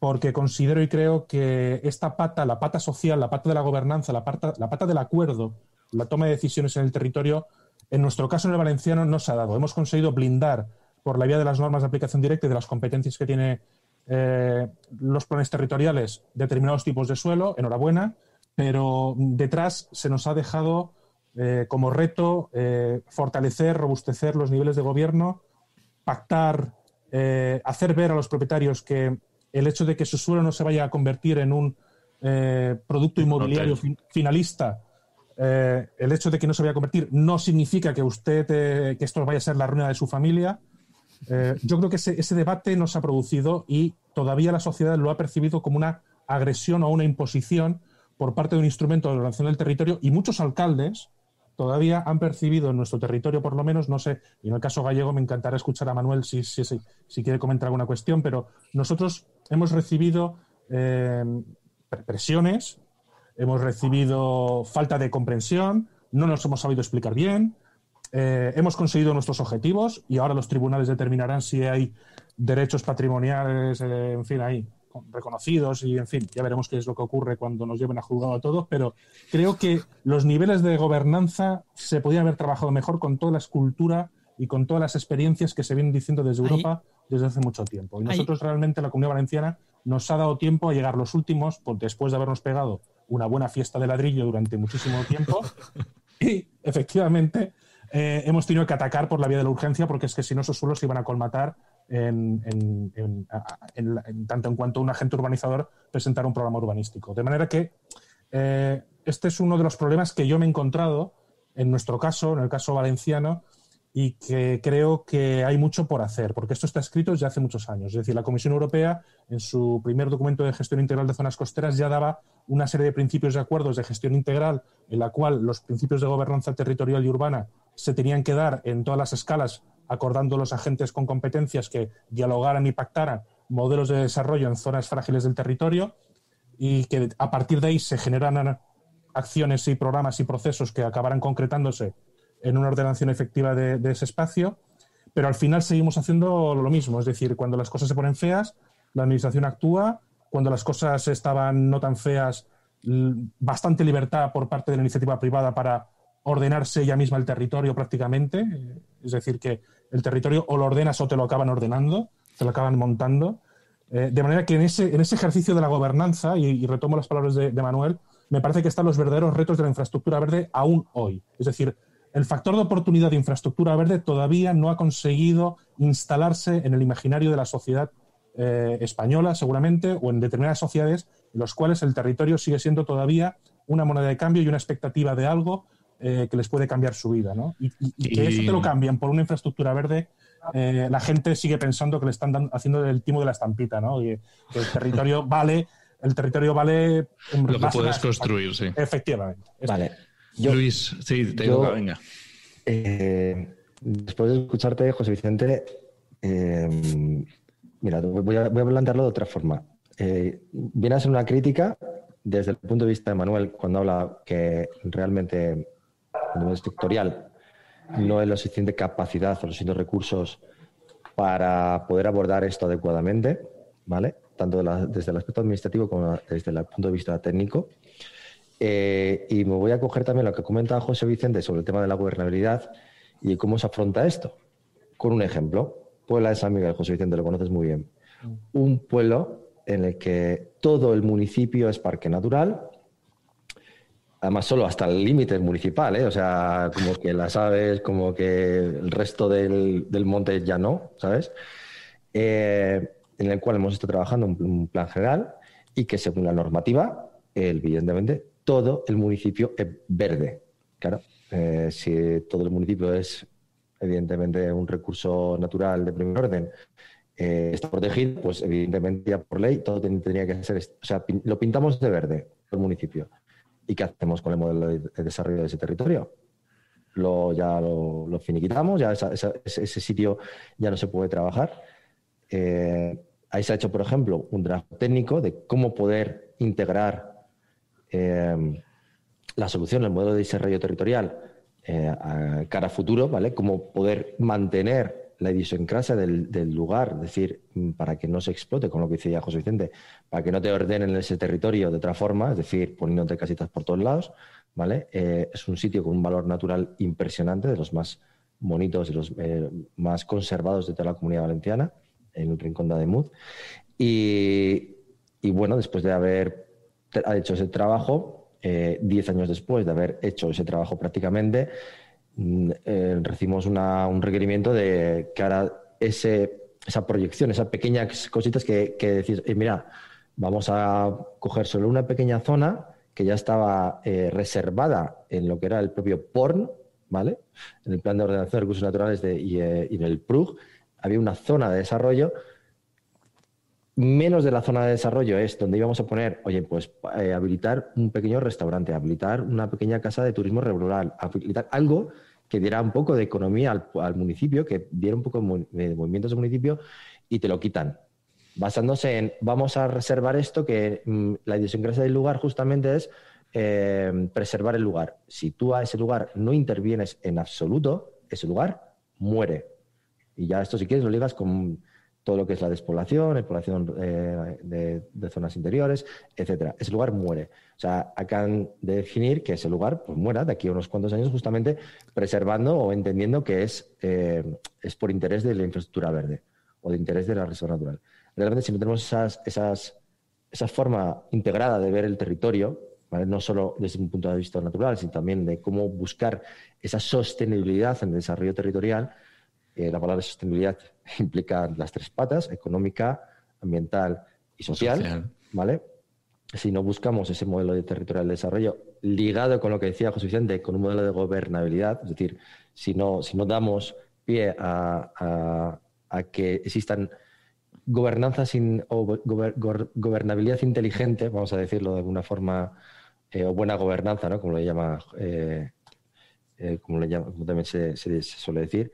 porque considero y creo que esta pata, la pata social, la pata de la gobernanza, la pata del acuerdo, la toma de decisiones en el territorio, en nuestro caso en el valenciano no se ha dado. Hemos conseguido blindar por la vía de las normas de aplicación directa y de las competencias que tiene los planes territoriales determinados tipos de suelo, enhorabuena, pero detrás se nos ha dejado como reto fortalecer, robustecer los niveles de gobierno, pactar, hacer ver a los propietarios que el hecho de que su suelo no se vaya a convertir en un producto inmobiliario finalista, el hecho de que no se vaya a convertir no significa que que esto vaya a ser la ruina de su familia. Yo creo que ese debate no se ha producido y todavía la sociedad lo ha percibido como una agresión o una imposición por parte de un instrumento de ordenación del territorio, y muchos alcaldes todavía han percibido en nuestro territorio, por lo menos, no sé, y en el caso gallego me encantará escuchar a Manuel si quiere comentar alguna cuestión, pero nosotros hemos recibido presiones, hemos recibido falta de comprensión, no nos hemos sabido explicar bien, hemos conseguido nuestros objetivos y ahora los tribunales determinarán si hay derechos patrimoniales, en fin, ahí reconocidos, y en fin, ya veremos qué es lo que ocurre cuando nos lleven a juzgado a todos, pero creo que los niveles de gobernanza se podían haber trabajado mejor con toda la escultura y con todas las experiencias que se vienen diciendo desde Europa desde hace mucho tiempo. Y nosotros realmente, la Comunidad Valenciana, nos ha dado tiempo a llegar los últimos, después de habernos pegado una buena fiesta de ladrillo durante muchísimo tiempo, y efectivamente hemos tenido que atacar por la vía de la urgencia, porque es que si no esos suelos se iban a colmatar tanto en cuanto un agente urbanizador presentara un programa urbanístico. De manera que este es uno de los problemas que yo me he encontrado en nuestro caso, en el caso valenciano, y que creo que hay mucho por hacer, porque esto está escrito desde hace muchos años. Es decir, la Comisión Europea, en su primer documento de gestión integral de zonas costeras, ya daba una serie de principios y acuerdos de gestión integral, en la cual los principios de gobernanza territorial y urbana se tenían que dar en todas las escalas, acordando los agentes con competencias que dialogaran y pactaran modelos de desarrollo en zonas frágiles del territorio, y que a partir de ahí se generaran acciones y programas y procesos que acabaran concretándose en una ordenación efectiva de ese espacio. Pero al final seguimos haciendo lo mismo, es decir, cuando las cosas se ponen feas, la administración actúa; cuando las cosas estaban no tan feas, bastante libertad por parte de la iniciativa privada para ordenarse ella misma el territorio prácticamente, es decir, que el territorio o lo ordenas o te lo acaban ordenando, te lo acaban montando. De manera que en ese ejercicio de la gobernanza, y retomo las palabras de Manuel, me parece que están los verdaderos retos de la infraestructura verde aún hoy. Es decir, el factor de oportunidad de infraestructura verde todavía no ha conseguido instalarse en el imaginario de la sociedad española, seguramente, o en determinadas sociedades en las cuales el territorio sigue siendo todavía una moneda de cambio y una expectativa de algo que les puede cambiar su vida, ¿no? Y que eso te lo cambian por una infraestructura verde, la gente sigue pensando que le están haciendo el timo de la estampita, ¿no? Y que el territorio vale lo que puedes construir, sí. Efectivamente. Vale. Luis, sí, te digo, venga. Después de escucharte, José Vicente, mira, voy a plantearlo de otra forma. Viene a ser una crítica desde el punto de vista de Manuel, cuando habla que realmente a nivel sectorial no hay la suficiente capacidad o los suficientes recursos para poder abordar esto adecuadamente, ¿vale? Tanto desde el aspecto administrativo como desde el punto de vista técnico. Y me voy a coger también lo que comentaba José Vicente sobre el tema de la gobernabilidad y cómo se afronta esto. Con un ejemplo, Puebla de San Miguel, José Vicente, lo conoces muy bien. Un pueblo en el que todo el municipio es parque natural, además solo hasta el límite municipal, o sea, como que las aves, como que el resto del monte ya no, ¿sabes? En el cual hemos estado trabajando un plan general y que según la normativa, evidentemente, todo el municipio es verde. Claro, si todo el municipio es evidentemente un recurso natural de primer orden, está protegido, pues evidentemente ya por ley todo tendría que ser, o sea, lo pintamos de verde el municipio. ¿Y qué hacemos con el modelo de desarrollo de ese territorio? Ya lo finiquitamos, ya ese sitio ya no se puede trabajar. Ahí se ha hecho, por ejemplo, un trabajo técnico de cómo poder integrar la solución, el modelo de desarrollo territorial a cara a futuro, ¿vale? Cómo poder mantener la idiosincrasia del lugar, es decir, para que no se explote, con lo que decía José Vicente, para que no te ordenen ese territorio de otra forma, es decir, poniéndote casitas por todos lados, ¿vale? Es un sitio con un valor natural impresionante, de los más bonitos y los más conservados de toda la Comunidad Valenciana, en el Rincón de Ademuz. Y bueno, después de haber hecho ese trabajo, 10 años después de haber hecho ese trabajo prácticamente, recibimos un requerimiento de que ahora esa proyección, esas pequeñas cositas que decís, mira, vamos a coger solo una pequeña zona que ya estaba reservada en lo que era el propio PORN, ¿vale? En el Plan de Ordenación de Recursos Naturales y en el PRUG había una zona de desarrollo. Menos de la zona de desarrollo es donde íbamos a poner, pues habilitar un pequeño restaurante, habilitar una pequeña casa de turismo rural, habilitar algo que diera un poco de economía al municipio, que diera un poco de movimientos del municipio, y te lo quitan. Basándose en, vamos a reservar esto, que la idiosincrasia del lugar justamente es preservar el lugar. Si tú a ese lugar no intervienes en absoluto, ese lugar muere. Y ya esto, si quieres, lo ligas con todo lo que es la despoblación, exploración de zonas interiores, etcétera. Ese lugar muere. O sea, acaban de definir que ese lugar pues muera de aquí a unos cuantos años, justamente preservando o entendiendo que es por interés de la infraestructura verde o de interés de la reserva natural. Realmente, si no tenemos esa forma integrada de ver el territorio, ¿vale? No solo desde un punto de vista natural, sino también de cómo buscar esa sostenibilidad en el desarrollo territorial. La palabra sostenibilidad implica las tres patas: económica, ambiental y social. ¿Vale? Si no buscamos ese modelo de territorial de desarrollo ligado con lo que decía José Vicente, con un modelo de gobernabilidad, es decir, si no damos pie a que existan gobernanzas o gobernabilidad inteligente, vamos a decirlo de alguna forma, o buena gobernanza, ¿no? Como también se suele decir,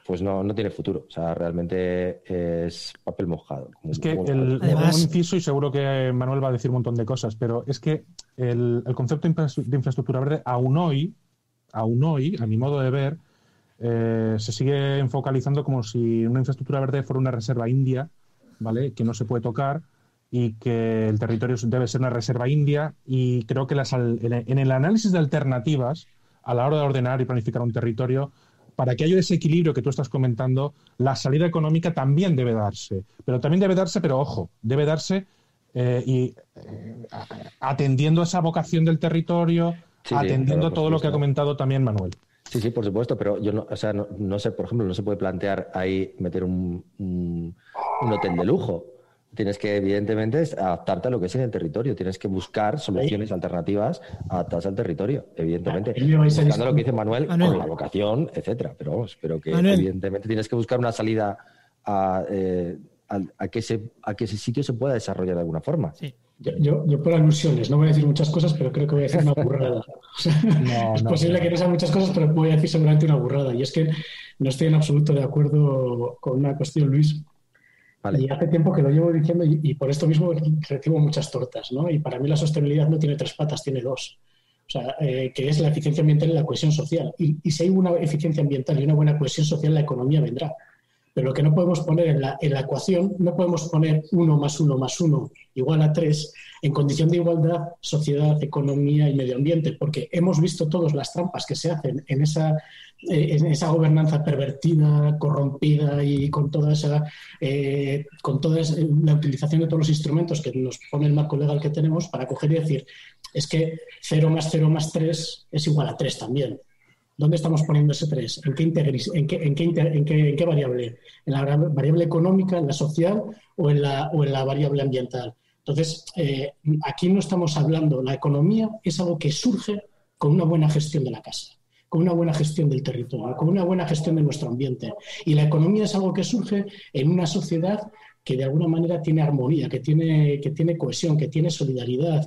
pues no tiene futuro. O sea, realmente es papel mojado. Es que un inciso, y seguro que Manuel va a decir un montón de cosas, pero es que el concepto de infraestructura verde aún hoy, a mi modo de ver, se sigue focalizando como si una infraestructura verde fuera una reserva india, ¿vale? Que no se puede tocar y que el territorio debe ser una reserva india. Y creo que en el análisis de alternativas a la hora de ordenar y planificar un territorio, para que haya ese equilibrio que tú estás comentando, la salida económica también debe darse. Pero ojo, debe darse atendiendo a esa vocación del territorio, atendiendo todo lo que ha comentado también Manuel. Sí, por supuesto, pero yo no sé, por ejemplo, no se puede plantear ahí meter un hotel de lujo. Tienes que, evidentemente, adaptarte a lo que es en el territorio. Tienes que buscar soluciones alternativas adaptadas al territorio, evidentemente. Buscando lo que dice Manuel, con la vocación, etcétera. Pero que evidentemente tienes que buscar una salida a que ese sitio se pueda desarrollar de alguna forma. Sí. Yo por alusiones, no voy a decir muchas cosas, pero creo que voy a decir una burrada. O sea, es posible que no sean muchas cosas, pero voy a decir seguramente una burrada. Y es que no estoy en absoluto de acuerdo con una cuestión, Luis. Vale. Y hace tiempo que lo llevo diciendo y por esto mismo recibo muchas tortas, ¿no? Y para mí la sostenibilidad no tiene tres patas, tiene dos. O sea, que es la eficiencia ambiental y la cohesión social. Y si hay una eficiencia ambiental y una buena cohesión social, la economía vendrá. Pero lo que no podemos poner en la ecuación, no podemos poner 1 más 1 más 1 igual a 3 en condición de igualdad, sociedad, economía y medio ambiente, porque hemos visto todas las trampas que se hacen en esa gobernanza pervertida, corrompida y con toda la utilización de todos los instrumentos que nos pone el marco legal que tenemos para coger y decir, es que 0 más 0 más 3 es igual a 3 también. ¿Dónde estamos poniendo ese 3? ¿En qué variable? ¿En la variable económica, en la social o en la variable ambiental? Entonces, aquí no estamos hablando, la economía es algo que surge con una buena gestión de la casa, con una buena gestión del territorio, con una buena gestión de nuestro ambiente. Y la economía es algo que surge en una sociedad que de alguna manera tiene armonía, que tiene cohesión, que tiene solidaridad,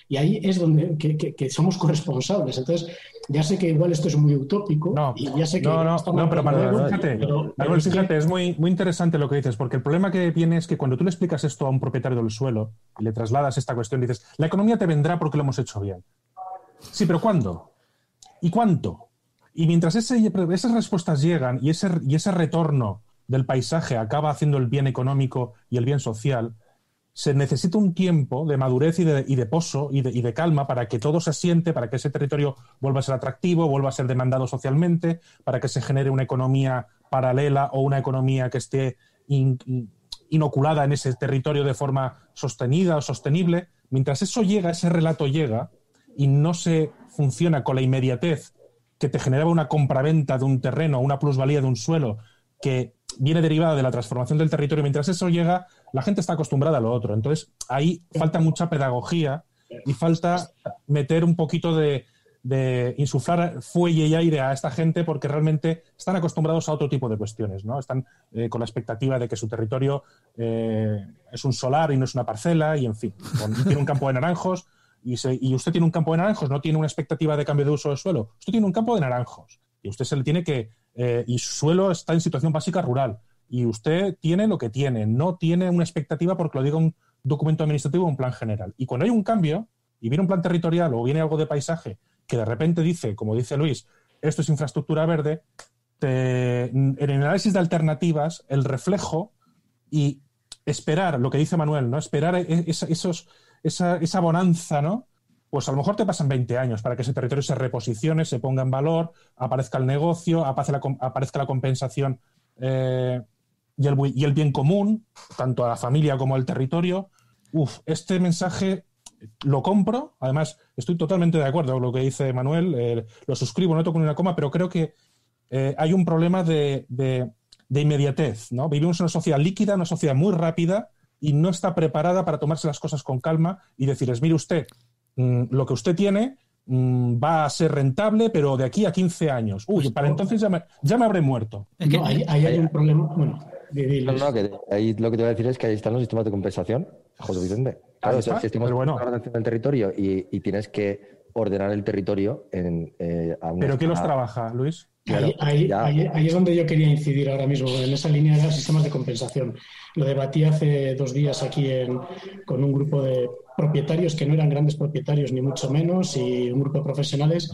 y ahí es donde que somos corresponsables. Entonces, ya sé que igual esto es muy utópico. Y ya sé que pero Manuel, fíjate, es muy, muy interesante lo que dices, porque el problema que viene es que cuando tú le explicas esto a un propietario del suelo y le trasladas esta cuestión, dices, la economía te vendrá porque lo hemos hecho bien. Sí, pero ¿cuándo? ¿Y cuánto? Y mientras esas respuestas llegan y ese retorno del paisaje acaba haciendo el bien económico y el bien social, se necesita un tiempo de madurez y de poso y de calma para que todo se asiente, para que ese territorio vuelva a ser atractivo, vuelva a ser demandado socialmente, para que se genere una economía paralela o una economía que esté inoculada en ese territorio de forma sostenida o sostenible. Mientras eso llega, ese relato llega y no se funciona con la inmediatez que te generaba una compraventa de un terreno, una plusvalía de un suelo que viene derivada de la transformación del territorio, mientras eso llega, la gente está acostumbrada a lo otro. Entonces, ahí falta mucha pedagogía y falta meter un poquito de insuflar fuelle y aire a esta gente, porque realmente están acostumbrados a otro tipo de cuestiones, ¿no? Están con la expectativa de que su territorio es un solar y no es una parcela, y en fin, tiene un campo de naranjos y usted tiene un campo de naranjos, no tiene una expectativa de cambio de uso del suelo. Usted tiene un campo de naranjos y usted se le tiene que... y su suelo está en situación básica rural y usted tiene lo que tiene, no tiene una expectativa porque lo diga un documento administrativo o un plan general. Y cuando hay un cambio y viene un plan territorial o viene algo de paisaje que de repente dice, como dice Luis, esto es infraestructura verde, en el análisis de alternativas, el reflejo y esperar, lo que dice Manuel, ¿no? Esperar esa bonanza, ¿no? Pues a lo mejor te pasan 20 años para que ese territorio se reposicione, se ponga en valor, aparezca el negocio, aparezca la compensación y el bien común, tanto a la familia como al territorio. Este mensaje lo compro. Además, estoy totalmente de acuerdo con lo que dice Manuel, lo suscribo, no toco ni una coma, pero creo que hay un problema de inmediatez, ¿no? Vivimos en una sociedad líquida, una sociedad muy rápida y no está preparada para tomarse las cosas con calma y decirles, mire usted, lo que usted tiene va a ser rentable, pero de aquí a 15 años. Para entonces ya me habré muerto. No, ahí hay un problema. Bueno, que ahí lo que te voy a decir es que ahí están los sistemas de compensación, José Vicente. Claro, el sistema de ordenación del territorio y tienes que ordenar el territorio ¿Pero quién los trabaja, Luis? Claro, ahí es donde yo quería incidir ahora mismo, en esa línea de los sistemas de compensación. Lo debatí hace 2 días aquí con un grupo de propietarios que no eran grandes propietarios, ni mucho menos, y un grupo de profesionales,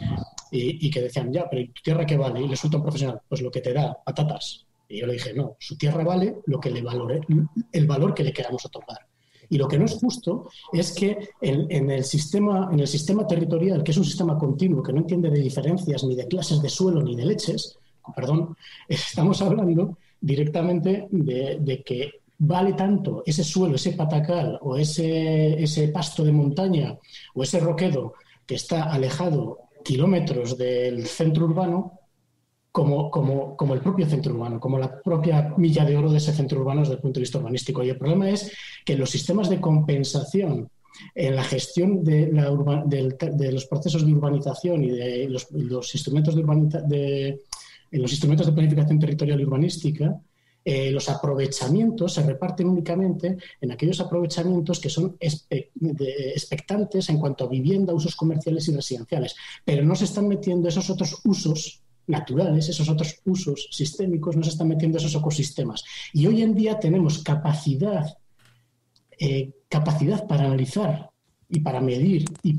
y que decían, ya, pero ¿tu tierra qué vale? Y le resulta un profesional, pues lo que te da, patatas. Y yo le dije, no, su tierra vale lo que le valore, el valor que le queramos otorgar. Y lo que no es justo es que en el sistema territorial, que es un sistema continuo, que no entiende de diferencias ni de clases de suelo ni de leches, perdón, estamos hablando directamente de que vale tanto ese suelo, ese patacal o ese pasto de montaña o ese roquedo que está alejado kilómetros del centro urbano como el propio centro urbano, como la propia milla de oro de ese centro urbano desde el punto de vista urbanístico. Y el problema es que los sistemas de compensación en la gestión de los procesos de urbanización y de los instrumentos los instrumentos de planificación territorial y urbanística, los aprovechamientos se reparten únicamente en aquellos aprovechamientos que son expectantes en cuanto a vivienda, usos comerciales y residenciales, pero no se están metiendo esos otros usos naturales, esos otros usos sistémicos, no se están metiendo esos ecosistemas. Y hoy en día tenemos capacidad para analizar y para medir y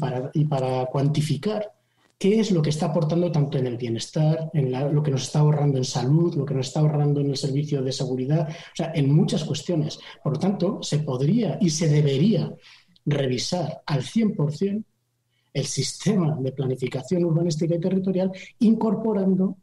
para cuantificar qué es lo que está aportando tanto en el bienestar, lo que nos está ahorrando en salud, lo que nos está ahorrando en el servicio de seguridad, o sea, en muchas cuestiones. Por lo tanto, se podría y se debería revisar al 100% el sistema de planificación urbanística y territorial, incorporando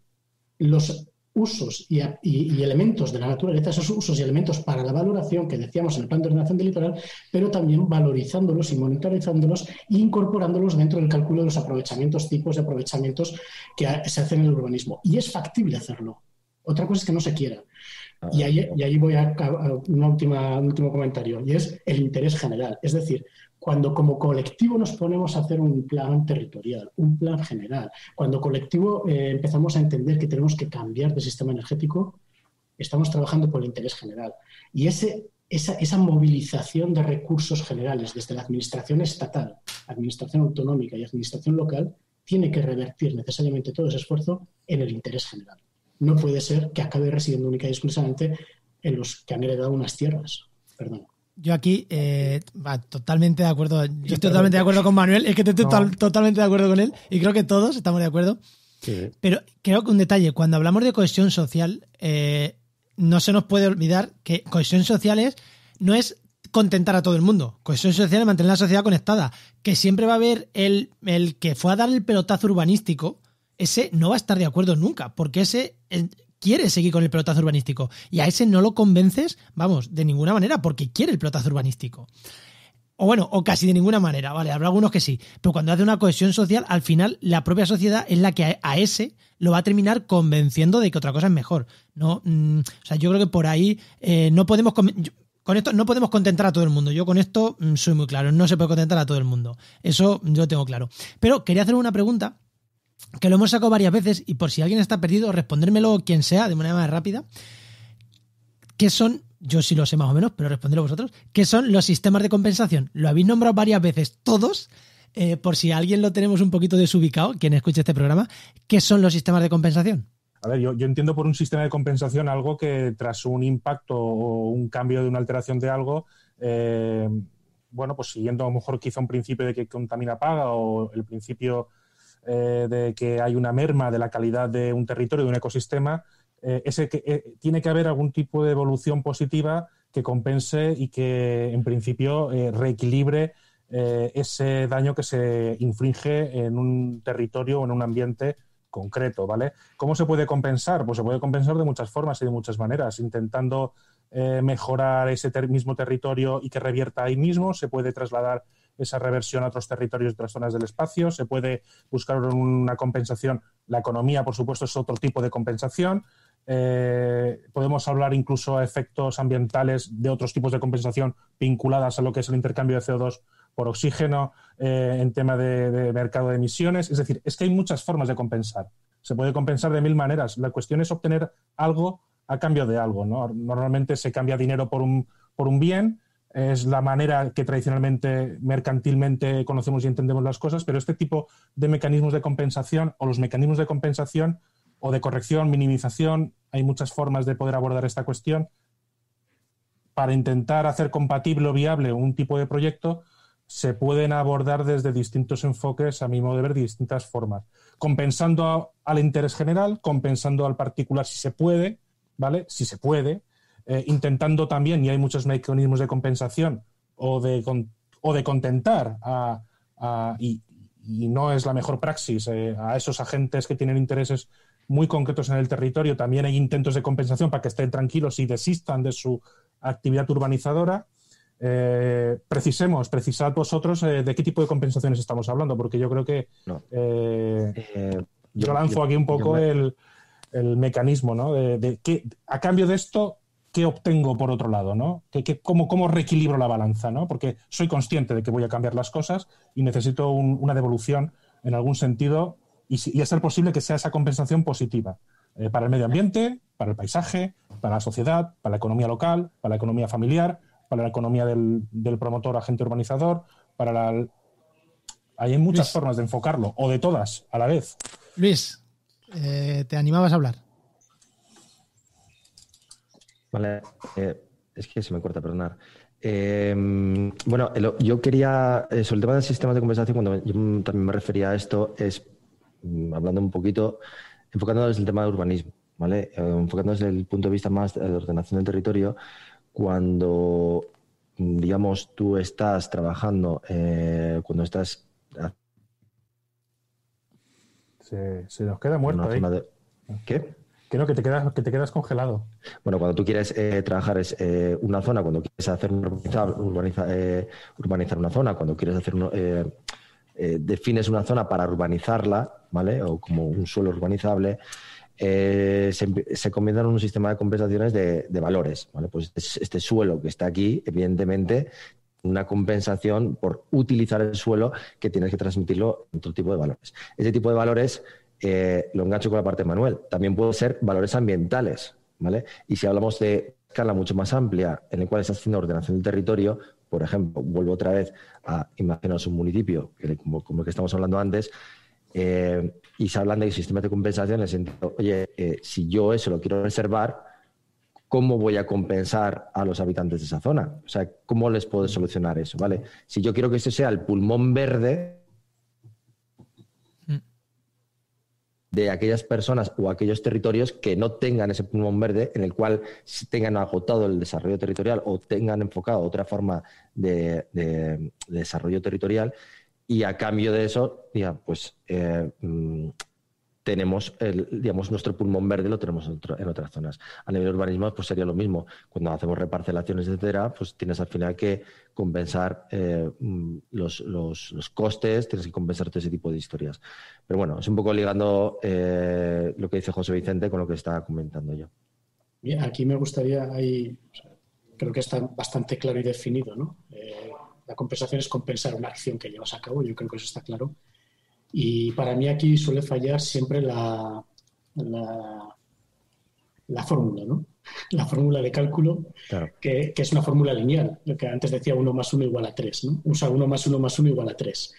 los usos y elementos de la naturaleza, esos usos y elementos para la valoración que decíamos en el plan de ordenación del litoral, pero también valorizándolos y monitorizándolos e incorporándolos dentro del cálculo de los aprovechamientos, tipos de aprovechamientos que se hacen en el urbanismo. Y es factible hacerlo. Otra cosa es que no se quiera. Y ahí voy a un último comentario, y es el interés general. Es decir, cuando como colectivo nos ponemos a hacer un plan territorial, un plan general, cuando colectivo empezamos a entender que tenemos que cambiar de sistema energético, estamos trabajando por el interés general. Y esa movilización de recursos generales desde la administración estatal, administración autonómica y administración local tiene que revertir necesariamente todo ese esfuerzo en el interés general. No puede ser que acabe residiendo única y exclusivamente en los que han heredado unas tierras. Perdón. Yo aquí, totalmente de acuerdo. Yo estoy totalmente de acuerdo con Manuel. Es que estoy totalmente de acuerdo con él. Y creo que todos estamos de acuerdo. Sí. Pero creo que un detalle, cuando hablamos de cohesión social, no se nos puede olvidar que cohesión social no es contentar a todo el mundo. Cohesión social es mantener la sociedad conectada. Que siempre va a haber el que fue a dar el pelotazo urbanístico, ese no va a estar de acuerdo nunca, porque ese quiere seguir con el pelotazo urbanístico. Y a ese no lo convences, vamos, de ninguna manera, porque quiere el pelotazo urbanístico. O casi de ninguna manera, vale, habrá algunos que sí. Pero cuando hace una cohesión social, al final la propia sociedad es la que a ese lo va a terminar convenciendo de que otra cosa es mejor. No, o sea, yo creo que por ahí no podemos... Con esto no podemos contentar a todo el mundo. Yo con esto soy muy claro. No se puede contentar a todo el mundo. Eso yo lo tengo claro. Pero quería hacer una pregunta que lo hemos sacado varias veces y por si alguien está perdido, respondérmelo quien sea de manera más rápida. ¿Qué son? Yo sí lo sé más o menos, pero respondedlo vosotros. ¿Qué son los sistemas de compensación? Lo habéis nombrado varias veces todos, por si alguien lo tenemos un poquito desubicado, quien escuche este programa. ¿Qué son los sistemas de compensación? A ver, yo entiendo por un sistema de compensación algo que tras un impacto o un cambio de una alteración de algo, pues siguiendo a lo mejor quizá un principio de que contamina paga o el principio de que hay una merma de la calidad de un territorio, de un ecosistema, tiene que haber algún tipo de evolución positiva que compense y que en principio reequilibre ese daño que se inflige en un territorio o en un ambiente concreto, ¿vale? ¿Cómo se puede compensar? Pues se puede compensar de muchas formas y de muchas maneras, intentando mejorar ese mismo territorio y que revierta ahí mismo. Se puede trasladar esa reversión a otros territorios de otras zonas del espacio, se puede buscar una compensación. La economía, por supuesto, es otro tipo de compensación. Podemos hablar incluso a efectos ambientales de otros tipos de compensación vinculadas a lo que es el intercambio de CO2 por oxígeno, en tema de mercado de emisiones. Es decir, es que hay muchas formas de compensar. Se puede compensar de mil maneras. La cuestión es obtener algo a cambio de algo, ¿no? Normalmente se cambia dinero por un bien. Es la manera que tradicionalmente, mercantilmente conocemos y entendemos las cosas, pero este tipo de mecanismos de compensación o los mecanismos de compensación o de corrección, minimización, hay muchas formas de poder abordar esta cuestión para intentar hacer compatible o viable un tipo de proyecto. Se pueden abordar desde distintos enfoques, a mi modo de ver, de distintas formas. Compensando al interés general, compensando al particular si se puede, ¿vale? Si se puede. Intentando también, y hay muchos mecanismos de compensación o de contentar y no es la mejor praxis a esos agentes que tienen intereses muy concretos en el territorio. También hay intentos de compensación para que estén tranquilos y desistan de su actividad urbanizadora. Precisad vosotros de qué tipo de compensaciones estamos hablando, porque yo creo que yo lanzo aquí un poco el mecanismo, ¿no? De que a cambio de esto, ¿qué obtengo por otro lado, ¿no? ¿Cómo reequilibro la balanza, ¿no? Porque soy consciente de que voy a cambiar las cosas y necesito una devolución en algún sentido y a ser posible que sea esa compensación positiva para el medio ambiente, para el paisaje, para la sociedad, para la economía local, para la economía familiar, para la economía del promotor, agente urbanizador, hay muchas Luis, formas de enfocarlo, o de todas a la vez. Luis, ¿te animabas a hablar? Vale, es que se me corta, perdonar. Yo quería, sobre el tema del sistema de compensación, cuando yo también me refería a esto, es hablando un poquito, enfocándonos desde el tema de urbanismo, ¿vale? Enfocándonos desde el punto de vista más de ordenación del territorio, cuando, digamos, tú estás trabajando, cuando estás... Se nos queda muerto ahí. ¿Qué? Que te quedas congelado. Bueno, cuando tú quieres trabajar una zona, cuando quieres hacer urbanizar una zona, cuando quieres hacer defines una zona para urbanizarla, ¿vale? O como un suelo urbanizable, se comienzan un sistema de compensaciones de valores, ¿vale? Pues este suelo que está aquí, evidentemente, una compensación por utilizar el suelo que tienes que transmitirlo en otro tipo de valores. Ese tipo de valores, lo engancho con la parte de Manuel, también pueden ser valores ambientales, ¿vale? Y si hablamos de escala mucho más amplia en el cual estás haciendo ordenación del territorio, por ejemplo, vuelvo otra vez a imaginaros un municipio, como el que estamos hablando antes, y se hablan de sistemas de compensación en el sentido, oye, si yo eso lo quiero reservar, ¿cómo voy a compensar a los habitantes de esa zona? O sea, ¿cómo les puedo solucionar eso? ¿Vale? Si yo quiero que ese sea el pulmón verde de aquellas personas o aquellos territorios que no tengan ese pulmón verde, en el cual tengan agotado el desarrollo territorial o tengan enfocado otra forma de desarrollo territorial, y a cambio de eso, pues tenemos nuestro pulmón verde, lo tenemos en otras zonas. A nivel de urbanismo, pues sería lo mismo. Cuando hacemos reparcelaciones, etcétera, pues tienes al final que compensar los costes, tienes que compensar todo ese tipo de historias. Pero bueno, es un poco ligando lo que dice José Vicente con lo que estaba comentando yo. Bien, aquí me gustaría, creo que está bastante claro y definido, ¿no? La compensación es compensar una acción que llevas a cabo, yo creo que eso está claro. Y para mí aquí suele fallar siempre la fórmula, ¿no? La fórmula de cálculo, claro, que es una fórmula lineal, lo que antes decía 1 más 1 igual a 3, ¿no? Usa 1 más 1 más 1 igual a 3.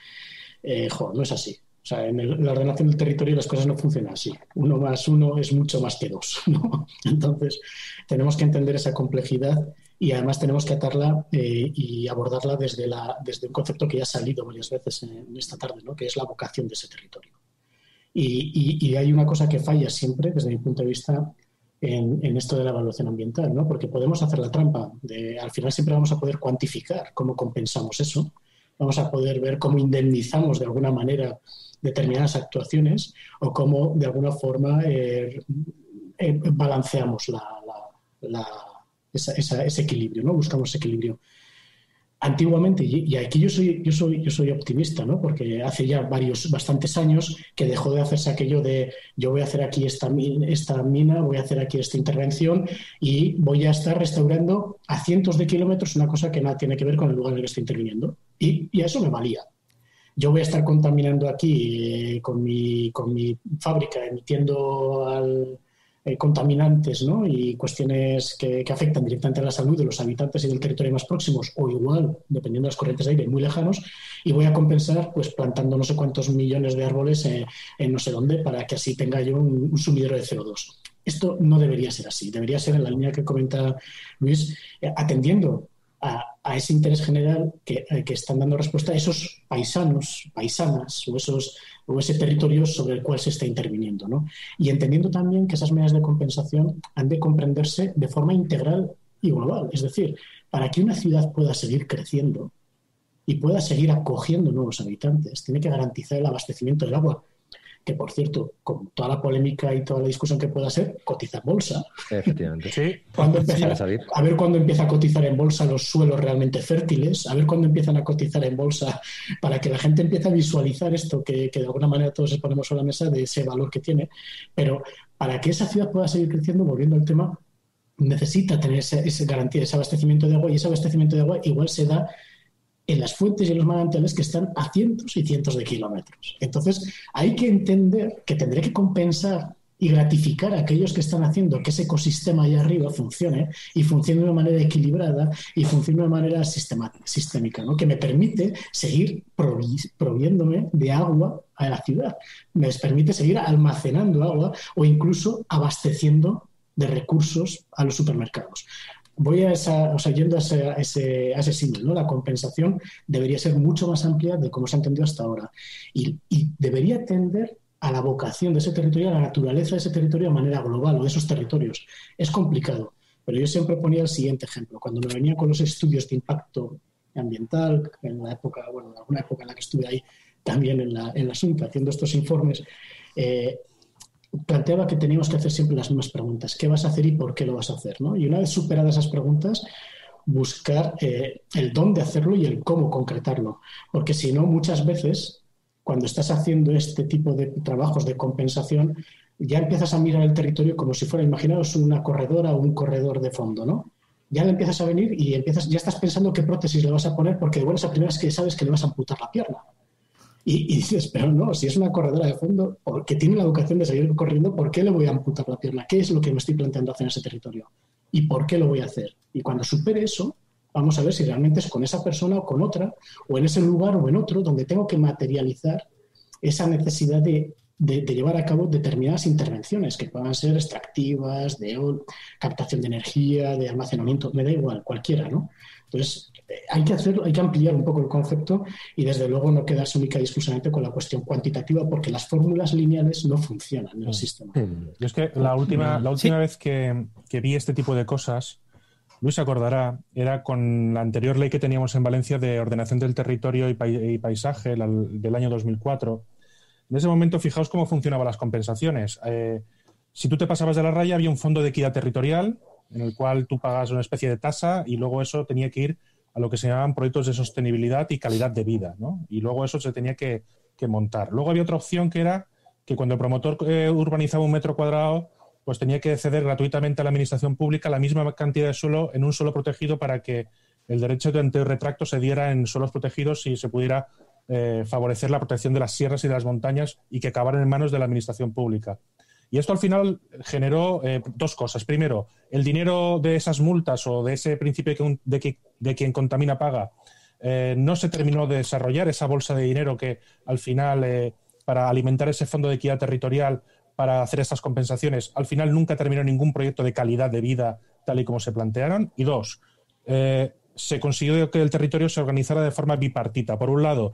No es así. O sea, en la ordenación del territorio las cosas no funcionan así. 1 más 1 es mucho más que 2, ¿no? Entonces, tenemos que entender esa complejidad y además tenemos que atarla y abordarla desde un concepto que ya ha salido varias veces en esta tarde, ¿no? Que es la vocación de ese territorio. Y hay una cosa que falla siempre, desde mi punto de vista, en esto de la evaluación ambiental, ¿no? Porque podemos hacer la trampa al final siempre vamos a poder cuantificar cómo compensamos eso, vamos a poder ver cómo indemnizamos de alguna manera determinadas actuaciones o cómo de alguna forma balanceamos ese equilibrio, ¿no? Buscamos ese equilibrio. Antiguamente, y aquí yo soy optimista, ¿no? Porque hace ya bastantes años que dejó de hacerse aquello de yo voy a hacer aquí esta mina, voy a hacer aquí esta intervención y voy a estar restaurando a cientos de kilómetros una cosa que nada tiene que ver con el lugar en el que estoy interviniendo. Y a eso me valía. Yo voy a estar contaminando aquí con mi fábrica, emitiendo contaminantes, ¿no? Y cuestiones que afectan directamente a la salud de los habitantes y del territorio más próximos, o igual, dependiendo de las corrientes de aire, muy lejanos, y voy a compensar pues plantando no sé cuántos millones de árboles en no sé dónde para que así tenga yo un sumidero de CO2. Esto no debería ser así, debería ser en la línea que comenta Luis, atendiendo a ese interés general que están dando respuesta a esos paisanas o ese territorio sobre el cual se está interviniendo, ¿no? Y entendiendo también que esas medidas de compensación han de comprenderse de forma integral y global. Es decir, para que una ciudad pueda seguir creciendo y pueda seguir acogiendo nuevos habitantes, tiene que garantizar el abastecimiento del agua, que, por cierto, con toda la polémica y toda la discusión que pueda ser, cotiza en bolsa. Efectivamente. Sí. A ver cuándo empieza a cotizar en bolsa los suelos realmente fértiles, a ver cuándo empiezan a cotizar en bolsa para que la gente empiece a visualizar esto que de alguna manera todos ponemos sobre la mesa de ese valor que tiene. Pero para que esa ciudad pueda seguir creciendo, volviendo al tema, necesita tener esa garantía, ese abastecimiento de agua, y ese abastecimiento de agua igual se da en las fuentes y en los manantiales que están a cientos y cientos de kilómetros. Entonces, hay que entender que tendré que compensar y gratificar a aquellos que están haciendo que ese ecosistema allá arriba funcione y funcione de una manera equilibrada y funcione de una manera sistémica, ¿no? Que me permite seguir proviéndome de agua a la ciudad, me permite seguir almacenando agua o incluso abasteciendo de recursos a los supermercados. Voy yendo a ese símil, ¿no? La compensación debería ser mucho más amplia de cómo se ha entendido hasta ahora y debería tender a la vocación de ese territorio, a la naturaleza de ese territorio de manera global o de esos territorios. Es complicado, pero yo siempre ponía el siguiente ejemplo. Cuando me venía con los estudios de impacto ambiental, en alguna época en la que estuve ahí también en la Asunta haciendo estos informes, planteaba que teníamos que hacer siempre las mismas preguntas. ¿Qué vas a hacer y por qué lo vas a hacer, ¿no? Y una vez superadas esas preguntas, buscar el dónde hacerlo y el cómo concretarlo. Porque si no, muchas veces, cuando estás haciendo este tipo de trabajos de compensación, ya empiezas a mirar el territorio como si fuera, imaginaos una corredora o un corredor de fondo, ¿no? Ya le empiezas a venir y ya estás pensando qué prótesis le vas a poner, porque de buenas a primeras que sabes que le vas a amputar la pierna. Y dices, pero no, si es una corredora de fondo que tiene la vocación de seguir corriendo, ¿por qué le voy a amputar la pierna? ¿Qué es lo que me estoy planteando hacer en ese territorio? ¿Y por qué lo voy a hacer? Y cuando supere eso, vamos a ver si realmente es con esa persona o con otra, o en ese lugar o en otro, donde tengo que materializar esa necesidad de llevar a cabo determinadas intervenciones que puedan ser extractivas, de captación de energía, de almacenamiento, me da igual, cualquiera, ¿no? Entonces, hay que ampliar un poco el concepto y desde luego no quedarse única y exclusivamente con la cuestión cuantitativa, porque las fórmulas lineales no funcionan en el sistema. Yo es que la última vez que vi este tipo de cosas, Luis se acordará, era con la anterior ley que teníamos en Valencia de ordenación del territorio y paisaje, del año 2004. En ese momento, fijaos cómo funcionaban las compensaciones. Si tú te pasabas de la raya, había un fondo de equidad territorial en el cual tú pagas una especie de tasa y luego eso tenía que ir a lo que se llamaban proyectos de sostenibilidad y calidad de vida, ¿no? Y luego eso se tenía que montar. Luego había otra opción que era que cuando el promotor urbanizaba 1 metro cuadrado, pues tenía que ceder gratuitamente a la administración pública la misma cantidad de suelo en un suelo protegido para que el derecho de antirretracto se diera en suelos protegidos y se pudiera favorecer la protección de las sierras y de las montañas y que acabaran en manos de la administración pública. Y esto al final generó dos cosas. Primero, el dinero de esas multas o de ese principio de quien contamina paga no se terminó de desarrollar, esa bolsa de dinero que al final, para alimentar ese fondo de equidad territorial, para hacer estas compensaciones, al final nunca terminó ningún proyecto de calidad de vida tal y como se plantearon. Y dos, se consiguió que el territorio se organizara de forma bipartita. Por un lado,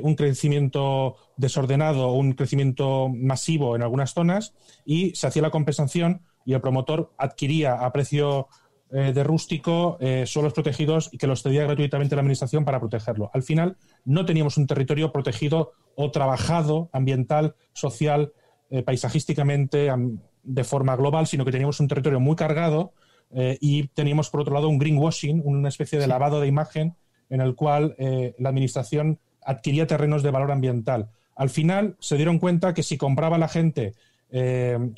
un crecimiento desordenado, un crecimiento masivo en algunas zonas, y se hacía la compensación y el promotor adquiría a precio de rústico suelos protegidos y que los cedía gratuitamente a la administración para protegerlo. Al final, no teníamos un territorio protegido o trabajado ambiental, social, paisajísticamente, de forma global, sino que teníamos un territorio muy cargado. Y teníamos, por otro lado, un greenwashing, una especie de lavado de imagen en el cual la administración adquiría terrenos de valor ambiental. Al final se dieron cuenta que si compraba la gente,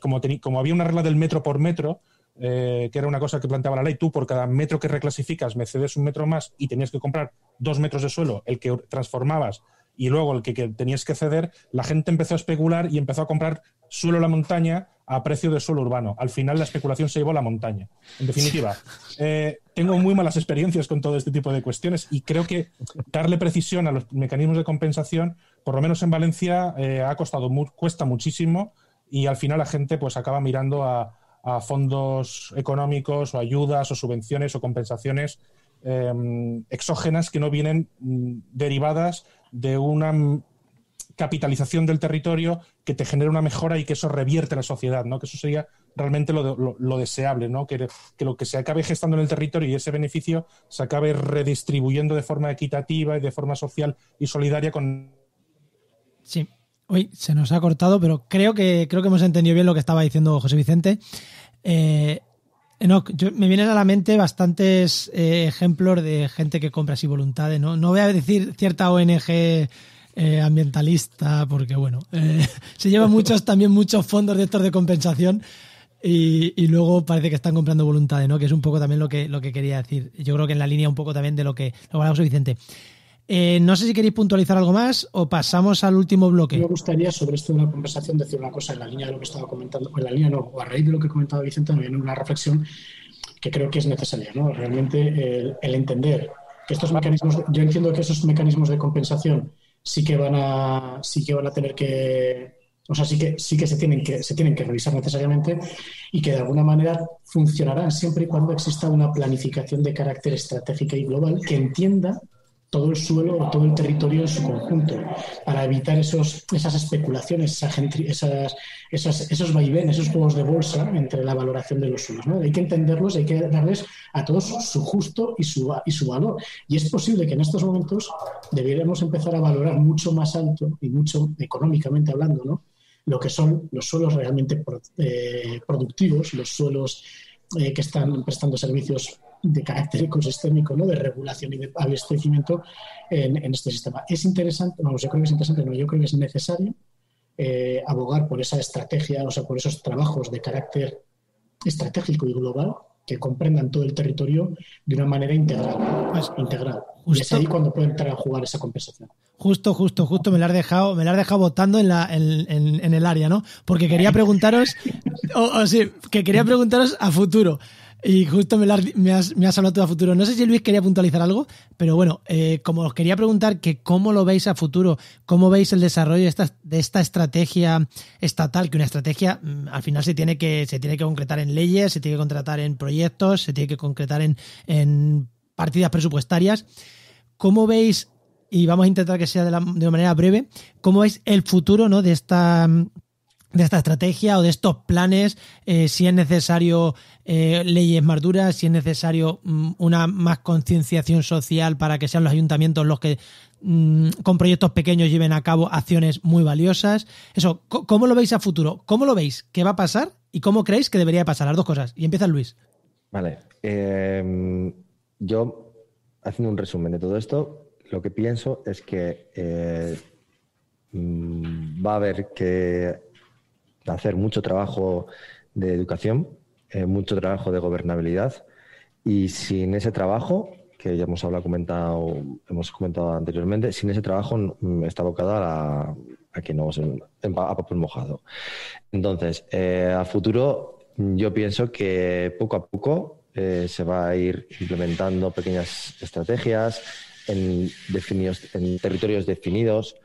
como había una regla del metro por metro, que era una cosa que planteaba la ley, tú por cada metro que reclasificas me cedes 1 metro más y tenías que comprar 2 metros de suelo, el que transformabas y luego el que tenías que ceder, la gente empezó a especular y empezó a comprar suelo en la montaña a precio de suelo urbano. Al final la especulación se llevó a la montaña. En definitiva, tengo muy malas experiencias con todo este tipo de cuestiones y creo que darle precisión a los mecanismos de compensación, por lo menos en Valencia, cuesta muchísimo y al final la gente pues acaba mirando a fondos económicos o ayudas o subvenciones o compensaciones exógenas que no vienen derivadas de una capitalización del territorio que te genere una mejora y que eso revierte la sociedad, ¿no? Que eso sería realmente lo deseable, ¿no? Que lo que se acabe gestando en el territorio y ese beneficio se acabe redistribuyendo de forma equitativa y de forma social y solidaria con... Sí. Uy, se nos ha cortado, pero creo que hemos entendido bien lo que estaba diciendo José Vicente. Me vienen a la mente bastantes ejemplos de gente que compra así voluntades, ¿no? No voy a decir cierta ONG ambientalista, porque bueno, se llevan muchos fondos de estos de compensación y luego parece que están comprando voluntades, ¿no? Que es un poco también lo que quería decir. Yo creo que en la línea un poco también de lo que hablaba José Vicente. No sé si queréis puntualizar algo más o pasamos al último bloque. Me gustaría sobre esto de la conversación decir una cosa en la línea de lo que estaba comentando, o en la línea no, o a raíz de lo que comentaba Vicente, me viene una reflexión que creo que es necesaria, ¿no? Realmente el entender que estos mecanismos, yo entiendo que esos mecanismos de compensación sí que van a tener que, o sea, sí que se tienen que revisar necesariamente y que de alguna manera funcionarán siempre y cuando exista una planificación de carácter estratégica y global que entienda todo el suelo o todo el territorio en su conjunto, para evitar esas especulaciones, esos vaivenes, esos juegos de bolsa entre la valoración de los suelos, ¿no? Hay que entenderlos, hay que darles a todos su justo y su valor. Y es posible que en estos momentos debiéramos empezar a valorar mucho más alto y mucho económicamente hablando, ¿no? Lo que son los suelos realmente productivos, los suelos que están prestando servicios de carácter ecosistémico, ¿no? De regulación y de abastecimiento en este sistema. Es interesante, yo creo que es interesante, no, yo creo que es necesario abogar por esa estrategia, o sea, por esos trabajos de carácter estratégico y global que comprendan todo el territorio de una manera integral. Pues, integral. justo, y es ahí cuando puede entrar a jugar esa compensación. Justo me la has dejado votando en el área, ¿no? Porque quería preguntaros, quería preguntaros a futuro. Y justo me has hablado tú a futuro. No sé si Luis quería puntualizar algo, pero bueno, como os quería preguntar que cómo lo veis a futuro, cómo veis el desarrollo de esta estrategia estatal, que una estrategia al final se tiene que concretar en leyes, se tiene que concretar en proyectos, se tiene que concretar en partidas presupuestarias. ¿Cómo veis, y vamos a intentar que sea de una manera breve, cómo veis el futuro, ¿no?, de esta estrategia o de estos planes, si es necesario leyes más duras, si es necesario una más concienciación social para que sean los ayuntamientos los que con proyectos pequeños lleven a cabo acciones muy valiosas? Eso, ¿cómo lo veis a futuro? ¿Cómo lo veis que va a pasar y cómo creéis que debería pasar? Las dos cosas. Y empieza Luis. Vale. Yo, haciendo un resumen de todo esto, lo que pienso es que va a haber que hacer mucho trabajo de educación, mucho trabajo de gobernabilidad, y sin ese trabajo, que ya hemos comentado anteriormente, sin ese trabajo está abocada a que no a papel mojado. Entonces, a futuro yo pienso que poco a poco se va a ir implementando pequeñas estrategias en territorios definidos,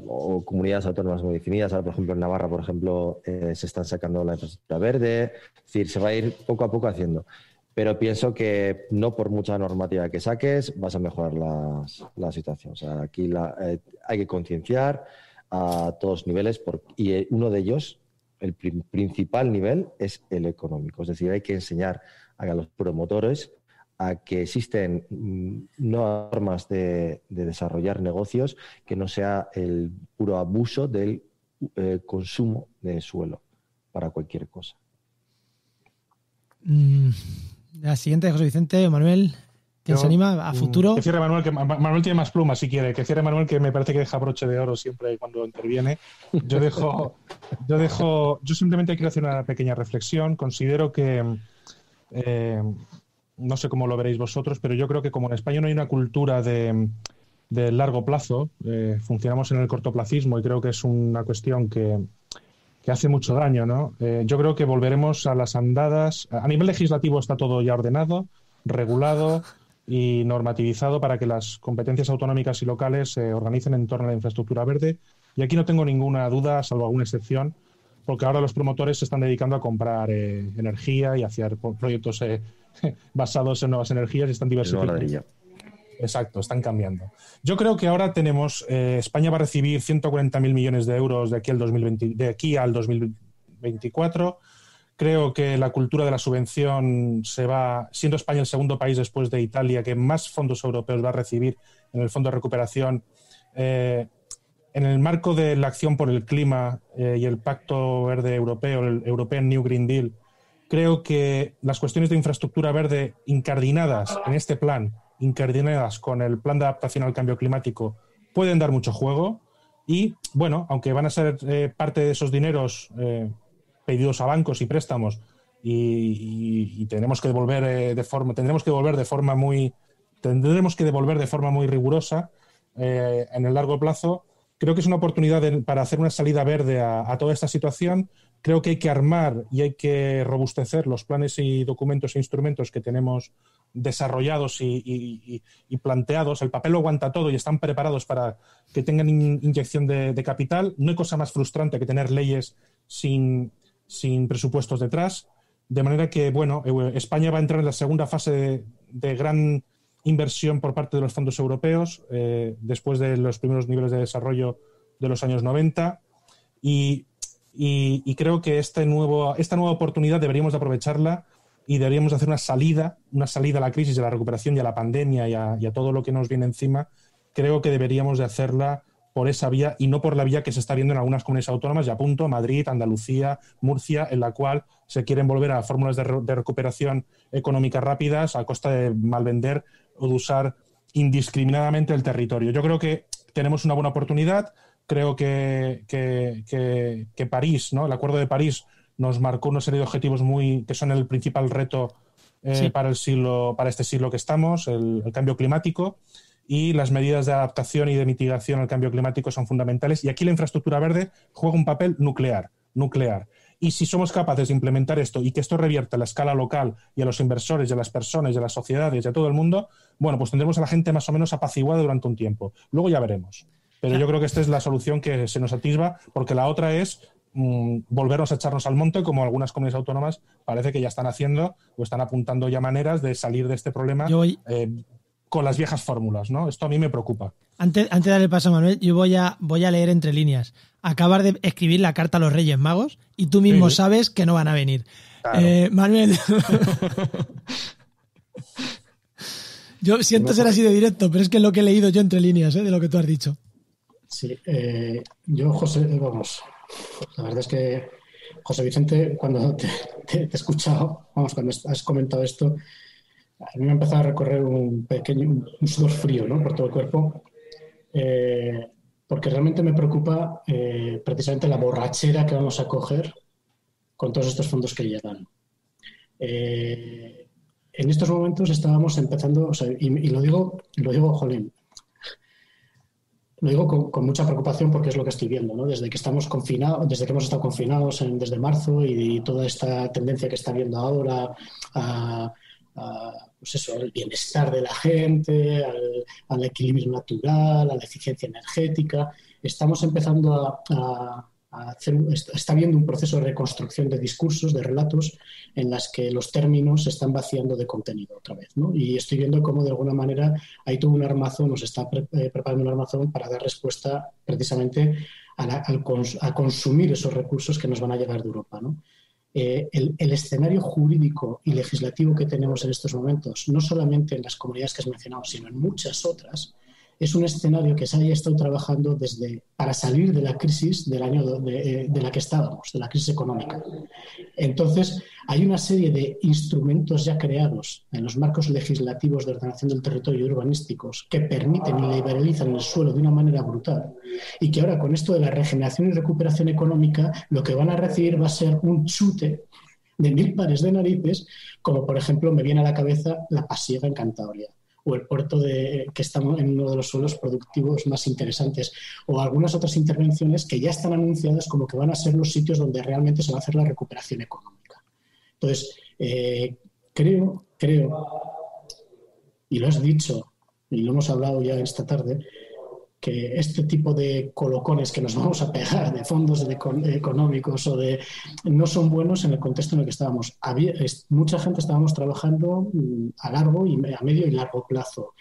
o comunidades autónomas muy definidas. Ahora, por ejemplo, en Navarra, por ejemplo, se están sacando la infraestructura verde. Es decir, se va a ir poco a poco haciendo. Pero pienso que no por mucha normativa que saques vas a mejorar la situación. O sea, aquí hay que concienciar a todos niveles y uno de ellos, el principal nivel, es el económico. Es decir, hay que enseñar a los promotores a que existen normas de desarrollar negocios que no sea el puro abuso del consumo de suelo para cualquier cosa. La siguiente, José Vicente, Manuel, ¿quién se anima a futuro? Que cierre Manuel, que Manuel tiene más plumas si quiere. Que cierre Manuel, que me parece que deja broche de oro siempre cuando interviene. Yo simplemente quiero hacer una pequeña reflexión. Considero que no sé cómo lo veréis vosotros, pero yo creo que como en España no hay una cultura de largo plazo, funcionamos en el cortoplacismo y creo que es una cuestión que hace mucho daño, ¿no? Yo creo que volveremos a las andadas. A nivel legislativo está todo ya ordenado, regulado y normativizado para que las competencias autonómicas y locales se organicen en torno a la infraestructura verde. Y aquí no tengo ninguna duda, salvo alguna excepción, porque ahora los promotores se están dedicando a comprar energía y a hacer proyectos basados en nuevas energías y están diversificando. Exacto, están cambiando. Yo creo que ahora tenemos, España va a recibir 140.000 millones de euros de aquí al 2024. Creo que la cultura de la subvención siendo España el segundo país después de Italia que más fondos europeos va a recibir en el Fondo de Recuperación. En el marco de la acción por el clima y el Pacto Verde Europeo, el European New Green Deal, creo que las cuestiones de infraestructura verde incardinadas en este plan, incardinadas con el plan de adaptación al cambio climático, pueden dar mucho juego. Y, bueno, aunque van a ser parte de esos dineros pedidos a bancos y préstamos y tendremos que devolver de forma muy rigurosa en el largo plazo, creo que es una oportunidad para hacer una salida verde a toda esta situación. Creo que hay que armar y hay que robustecer los planes y documentos e instrumentos que tenemos desarrollados y planteados. El papel lo aguanta todo y están preparados para que tengan inyección de capital. No hay cosa más frustrante que tener leyes sin presupuestos detrás. De manera que, bueno, España va a entrar en la segunda fase de gran inversión por parte de los fondos europeos después de los primeros niveles de desarrollo de los años 90 y creo que esta nueva oportunidad deberíamos de aprovecharla y deberíamos de hacer una salida a la crisis, a la recuperación y a la pandemia y a todo lo que nos viene encima. Creo que deberíamos de hacerla por esa vía y no por la vía que se está viendo en algunas comunidades autónomas, y apunto Madrid, Andalucía, Murcia, en la cual se quieren volver a fórmulas de recuperación económica rápidas a costa de malvender o de usar indiscriminadamente el territorio. Yo creo que tenemos una buena oportunidad. creo que París, ¿no? El Acuerdo de París nos marcó una serie de objetivos que son el principal reto para este siglo que estamos, el cambio climático, y las medidas de adaptación y de mitigación al cambio climático son fundamentales. Y aquí la infraestructura verde juega un papel nuclear. Y si somos capaces de implementar esto y que esto revierta a la escala local y a los inversores y a las personas y a las sociedades y a todo el mundo, bueno, pues tendremos a la gente más o menos apaciguada durante un tiempo. Luego ya veremos. Pero yo creo que esta es la solución que se nos atisba, porque la otra es volvernos a echarnos al monte, como algunas comunidades autónomas parece que ya están haciendo o están apuntando ya maneras de salir de este problema con las viejas fórmulas, ¿no? Esto a mí me preocupa. Antes de darle paso a Manuel, yo voy a leer entre líneas. Acabas de escribir la carta a los Reyes Magos y tú mismo sabes que no van a venir. Claro. Manuel, yo siento ser así de directo, pero es que es lo que he leído yo entre líneas, de lo que tú has dicho. Sí, yo, José, la verdad es que, José Vicente, cuando te he escuchado, cuando has comentado esto, a mí me ha empezado a recorrer un sudor frío, ¿no?, por todo el cuerpo, porque realmente me preocupa precisamente la borrachera que vamos a coger con todos estos fondos que llegan. En estos momentos estábamos empezando, o sea, y lo digo, jolín, lo digo con mucha preocupación porque es lo que estoy viendo, ¿no? Desde que estamos confinados, desde que hemos estado confinados desde marzo, y toda esta tendencia que está viendo ahora pues eso, al bienestar de la gente, al equilibrio natural, a la eficiencia energética. Estamos empezando está habiendo un proceso de reconstrucción de discursos, de relatos, en las que los términos se están vaciando de contenido otra vez, ¿no? Y estoy viendo cómo de alguna manera hay todo un armazón, nos está preparando un armazón para dar respuesta precisamente a consumir esos recursos que nos van a llegar de Europa, ¿no? El escenario jurídico y legislativo que tenemos en estos momentos, no solamente en las comunidades que has mencionado, sino en muchas otras, es un escenario que se haya estado trabajando para salir de la crisis del año de la que estábamos, de la crisis económica. Entonces, hay una serie de instrumentos ya creados en los marcos legislativos de ordenación del territorio y urbanísticos que permiten y liberalizan el suelo de una manera brutal, y que ahora, con esto de la regeneración y recuperación económica, lo que van a recibir va a ser un chute de 1000 pares de narices, como por ejemplo me viene a la cabeza la Pasiega en Cantabria, o el puerto que estamos en uno de los suelos productivos más interesantes, o algunas otras intervenciones que ya están anunciadas como que van a ser los sitios donde realmente se va a hacer la recuperación económica. Entonces, creo, y lo has dicho, y lo hemos hablado ya esta tarde, que este tipo de colocones que nos vamos a pegar de fondos económicos no son buenos en el contexto en el que estábamos. Mucha gente estábamos trabajando a largo y a medio y largo plazo,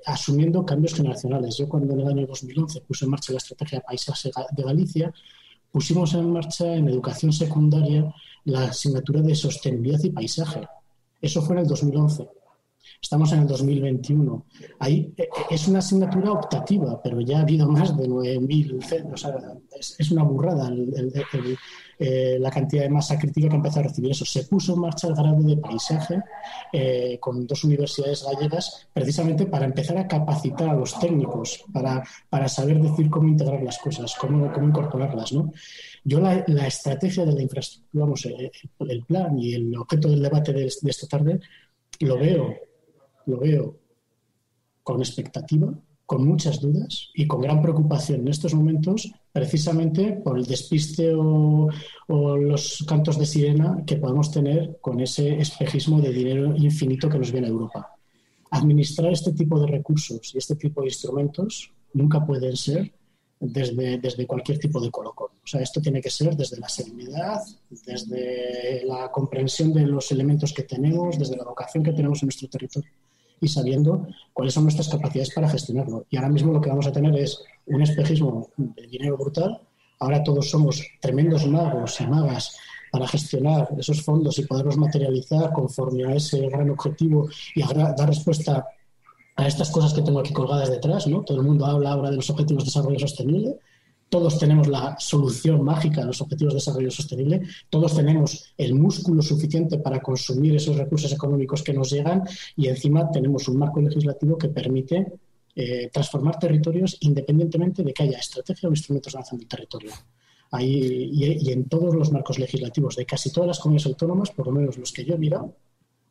asumiendo cambios generacionales. Yo, cuando en el año 2011 puse en marcha la estrategia de paisaje de Galicia, pusimos en marcha en educación secundaria la asignatura de sostenibilidad y paisaje. Eso fue en el 2011. Estamos en el 2021. Ahí es una asignatura optativa, pero ya ha habido más de 9.000. O sea, es una burrada la cantidad de masa crítica que ha empezado a recibir eso. Se puso en marcha el grado de paisaje con 2 universidades gallegas, precisamente para empezar a capacitar a los técnicos, para saber decir cómo integrar las cosas, cómo incorporarlas, ¿no? Yo la estrategia de la infraestructura, vamos, el plan y el objeto del debate de esta tarde, lo veo con expectativa, con muchas dudas y con gran preocupación en estos momentos, precisamente por el despiste o los cantos de sirena que podemos tener con ese espejismo de dinero infinito que nos viene de Europa. Administrar este tipo de recursos y este tipo de instrumentos nunca pueden ser desde cualquier tipo de colocón. O sea, esto tiene que ser desde la serenidad, desde la comprensión de los elementos que tenemos, desde la vocación que tenemos en nuestro territorio, y sabiendo cuáles son nuestras capacidades para gestionarlo. Y ahora mismo lo que vamos a tener es un espejismo de dinero brutal. Ahora todos somos tremendos magos y magas para gestionar esos fondos y poderlos materializar conforme a ese gran objetivo y a dar respuesta a estas cosas que tengo aquí colgadas detrás, ¿no? Todo el mundo habla ahora de los objetivos de desarrollo sostenible. Todos tenemos la solución mágica a los objetivos de desarrollo sostenible. Todos tenemos el músculo suficiente para consumir esos recursos económicos que nos llegan, y encima tenemos un marco legislativo que permite transformar territorios independientemente de que haya estrategia o instrumentos de avanzando el territorio. Y en todos los marcos legislativos de casi todas las comunidades autónomas, por lo menos los que yo he mirado,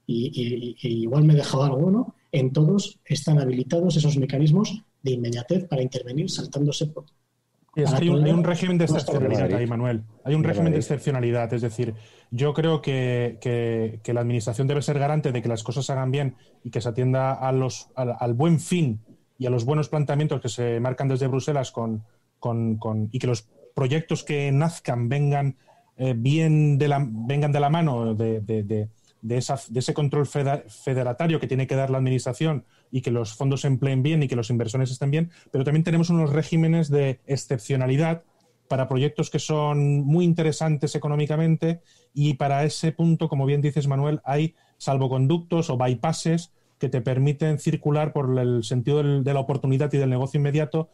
y igual me he dejado alguno, en todos están habilitados esos mecanismos de inmediatez para intervenir saltándose por... Es que hay un régimen de excepcionalidad ahí, Manuel. Hay un régimen de excepcionalidad. Es decir, yo creo que la Administración debe ser garante de que las cosas se hagan bien y que se atienda al buen fin y a los buenos planteamientos que se marcan desde Bruselas y que los proyectos que nazcan vengan de la mano de ese control federatario que tiene que dar la Administración y que los fondos se empleen bien y que los inversores estén bien, pero también tenemos unos regímenes de excepcionalidad para proyectos que son muy interesantes económicamente y para ese punto, como bien dices, Manuel, hay salvoconductos o bypasses que te permiten circular por el sentido de la oportunidad y del negocio inmediato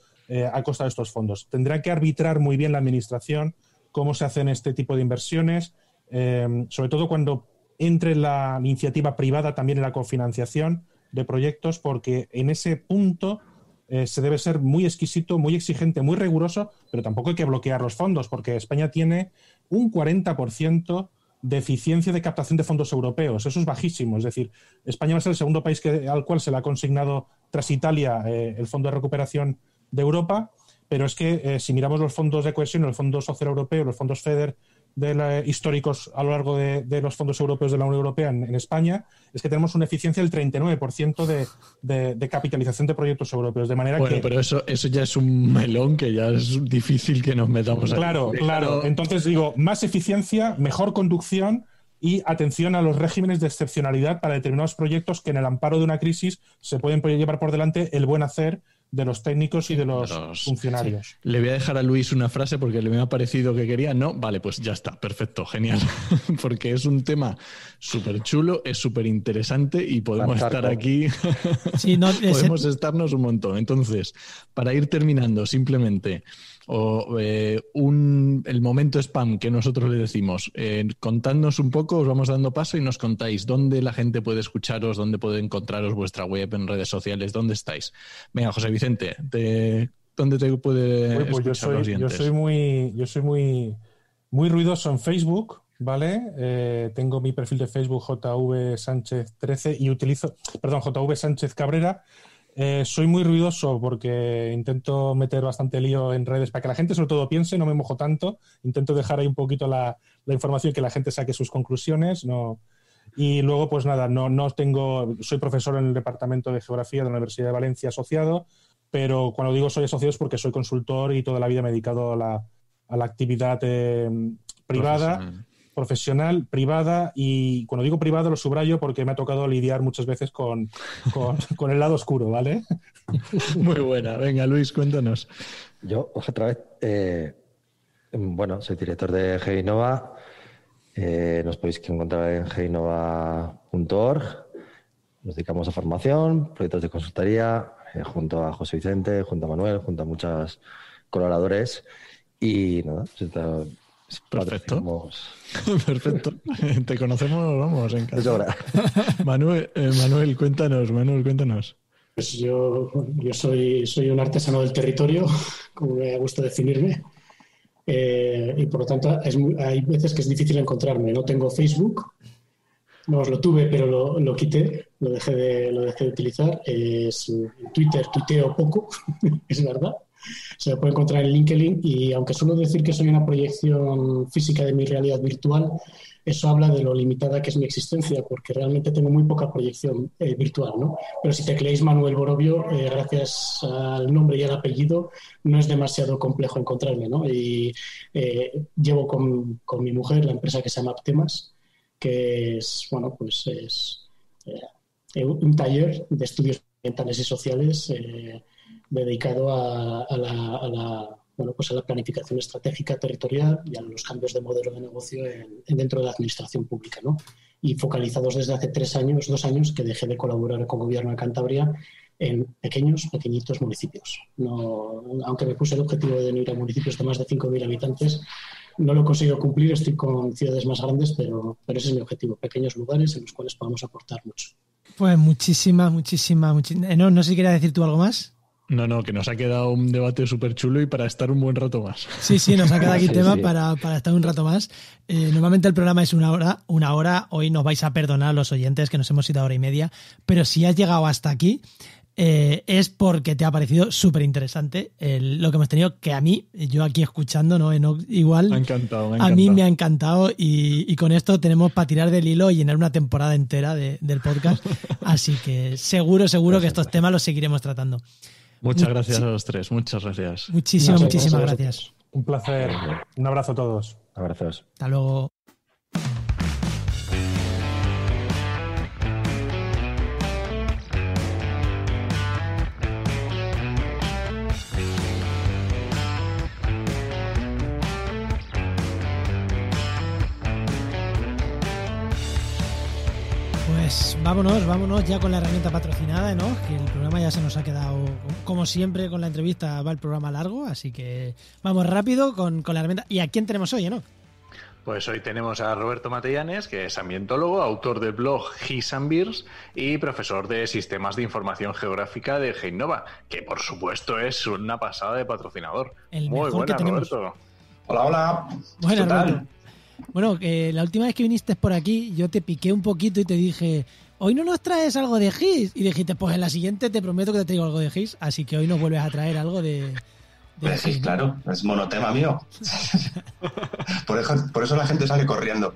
a costa de estos fondos. Tendrá que arbitrar muy bien la Administración cómo se hacen este tipo de inversiones, sobre todo cuando entre la iniciativa privada también en la cofinanciación de proyectos, porque en ese punto se debe ser muy exquisito, muy exigente, muy riguroso, pero tampoco hay que bloquear los fondos, porque España tiene un 40% de eficiencia de captación de fondos europeos. Eso es bajísimo. Es decir, España va a ser el segundo país al cual se le ha consignado, tras Italia, el Fondo de Recuperación de Europa, pero es que si miramos los fondos de cohesión, el Fondo Social Europeo, los fondos FEDER históricos a lo largo de los fondos europeos de la Unión Europea en España, es que tenemos una eficiencia del 39% de capitalización de proyectos europeos. De manera que... pero eso ya es un melón que ya es difícil que nos metamos aquí. Claro. Entonces digo, más eficiencia, mejor conducción y atención a los regímenes de excepcionalidad para determinados proyectos que en el amparo de una crisis se pueden llevar por delante el buen hacer de los técnicos y de los funcionarios. Sí. Le voy a dejar a Luis una frase porque le me ha parecido que quería. No, vale, pues ya está, perfecto, genial. Porque es un tema súper chulo, es súper interesante y podemos estar aquí. Sí, podemos estarnos un montón. Entonces, para ir terminando, simplemente, el momento spam que nosotros le decimos, contadnos un poco, os vamos dando paso y nos contáis dónde la gente puede escucharos, dónde puede encontraros vuestra web, en redes sociales, dónde estáis. Venga, José Vicente, ¿dónde te puede escuchar los oyentes? Yo soy muy ruidoso en Facebook, ¿vale? Tengo mi perfil de Facebook JV Sánchez 13 y JV Sánchez Cabrera. Soy muy ruidoso porque intento meter bastante lío en redes para que la gente sobre todo piense, no me mojo tanto, intento dejar ahí un poquito la información y que la gente saque sus conclusiones, no. Y luego pues nada, soy profesor en el Departamento de Geografía de la Universidad de Valencia asociado, pero cuando digo soy asociado es porque soy consultor y toda la vida me he dedicado a la actividad privada, profesional, privada, y cuando digo privado lo subrayo porque me ha tocado lidiar muchas veces con el lado oscuro, ¿vale? Muy buena. Venga, Luis, cuéntanos. Yo, otra vez, soy director de GEINNOVA. Nos podéis encontrar en geinova.org. Nos dedicamos a formación, proyectos de consultoría, junto a José Vicente, junto a Manuel, junto a muchos colaboradores. Y nada, perfecto. Perfecto. Te conocemos, vamos, encantado. Manuel, cuéntanos. Pues yo soy un artesano del territorio, como me gusta definirme. Y por lo tanto hay veces que es difícil encontrarme. No tengo Facebook, lo tuve pero lo quité, lo dejé de utilizar. Twitter tuiteo poco, es verdad. Se me puede encontrar en LinkedIn y aunque suelo decir que soy una proyección física de mi realidad virtual, eso habla de lo limitada que es mi existencia, porque realmente tengo muy poca proyección virtual, ¿no? Pero si tecleáis Manuel Borovio, gracias al nombre y al apellido, no es demasiado complejo encontrarme, ¿no? Y llevo con mi mujer la empresa que se llama Aptemas, que es, un taller de estudios ambientales y sociales dedicado a la planificación estratégica territorial y a los cambios de modelo de negocio dentro de la administración pública, ¿no? Y focalizados desde hace 2 años que dejé de colaborar con el Gobierno de Cantabria en pequeñitos municipios. No, aunque me puse el objetivo de no ir a municipios de más de 5.000 habitantes, no lo he conseguido cumplir. Estoy con ciudades más grandes, pero ese es mi objetivo, pequeños lugares en los cuales podamos aportar mucho. Pues muchísimas. No sé si querías decir tú algo más. No, que nos ha quedado un debate súper chulo y para estar un buen rato más. Sí, nos ha quedado aquí Sí, tema sí. para estar un rato más. Normalmente el programa es una hora. Hoy nos vais a perdonar los oyentes que nos hemos ido a hora y media, pero si has llegado hasta aquí es porque te ha parecido súper interesante lo que hemos tenido, que a mí, yo aquí escuchando, ¿no? Igual, Me ha encantado. a mí me ha encantado y con esto tenemos para tirar del hilo y llenar una temporada entera del podcast. Así que seguro que estos temas los seguiremos tratando. Muchas gracias a los tres, muchas gracias. Muchísimas Gracias. gracias. Un placer. Un abrazo a todos. Abrazos. Hasta luego. Pues vámonos ya con la herramienta patrocinada, ¿no? Que el programa ya se nos ha quedado, como siempre, con la entrevista va el programa largo, así que vamos rápido con la herramienta. ¿Y a quién tenemos hoy, no? Pues hoy tenemos a Roberto Matellanes, que es ambientólogo, autor del blog His and Beers y profesor de Sistemas de Información Geográfica de Geinova, que por supuesto es una pasada de patrocinador. El Muy mejor que buena, tenemos. Roberto. Hola. Bueno, ¿Qué tal? Roberto. Bueno, la última vez que viniste por aquí, yo te piqué un poquito y te dije, ¿hoy no nos traes algo de His? Y dijiste, pues en la siguiente te prometo que te traigo algo de His, así que hoy nos vuelves a traer algo de Pues His, sí, ¿no? claro, es monotema mío. Por eso la gente sale corriendo.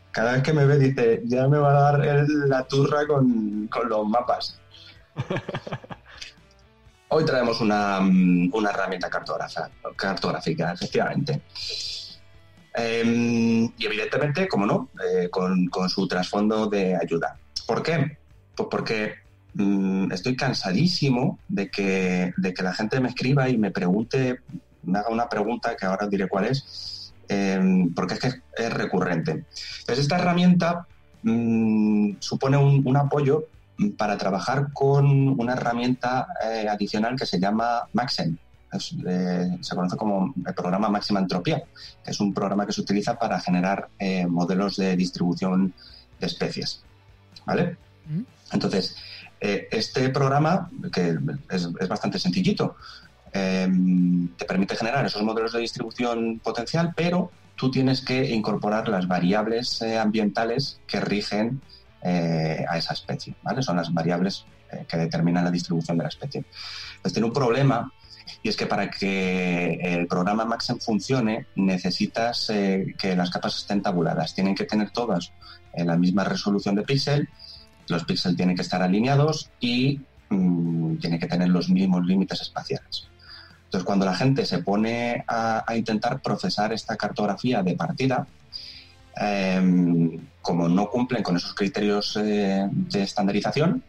Cada vez que me ve dice, ya me va a dar la turra con los mapas. Hoy traemos una herramienta cartográfica, efectivamente. Y evidentemente, como no, con su trasfondo de ayuda. ¿Por qué? Pues porque estoy cansadísimo de que la gente me escriba y me pregunte, me haga una pregunta que ahora os diré cuál es, porque es que es recurrente. Entonces, esta herramienta supone un apoyo para trabajar con una herramienta adicional que se llama Maxent. Se conoce como el programa Máxima Entropía, que es un programa que se utiliza para generar modelos de distribución de especies. ¿Vale? Entonces, este programa, que es bastante sencillito, te permite generar esos modelos de distribución potencial, pero tú tienes que incorporar las variables ambientales que rigen a esa especie, ¿vale? Son las variables que determinan la distribución de la especie. Pues tiene un problema, y es que para que el programa Maxent funcione necesitas que las capas estén tabuladas. Tienen que tener todas la misma resolución de píxel, los píxeles tienen que estar alineados y tienen que tener los mismos límites espaciales. Entonces, cuando la gente se pone a intentar procesar esta cartografía de partida, como no cumplen con esos criterios de estandarización,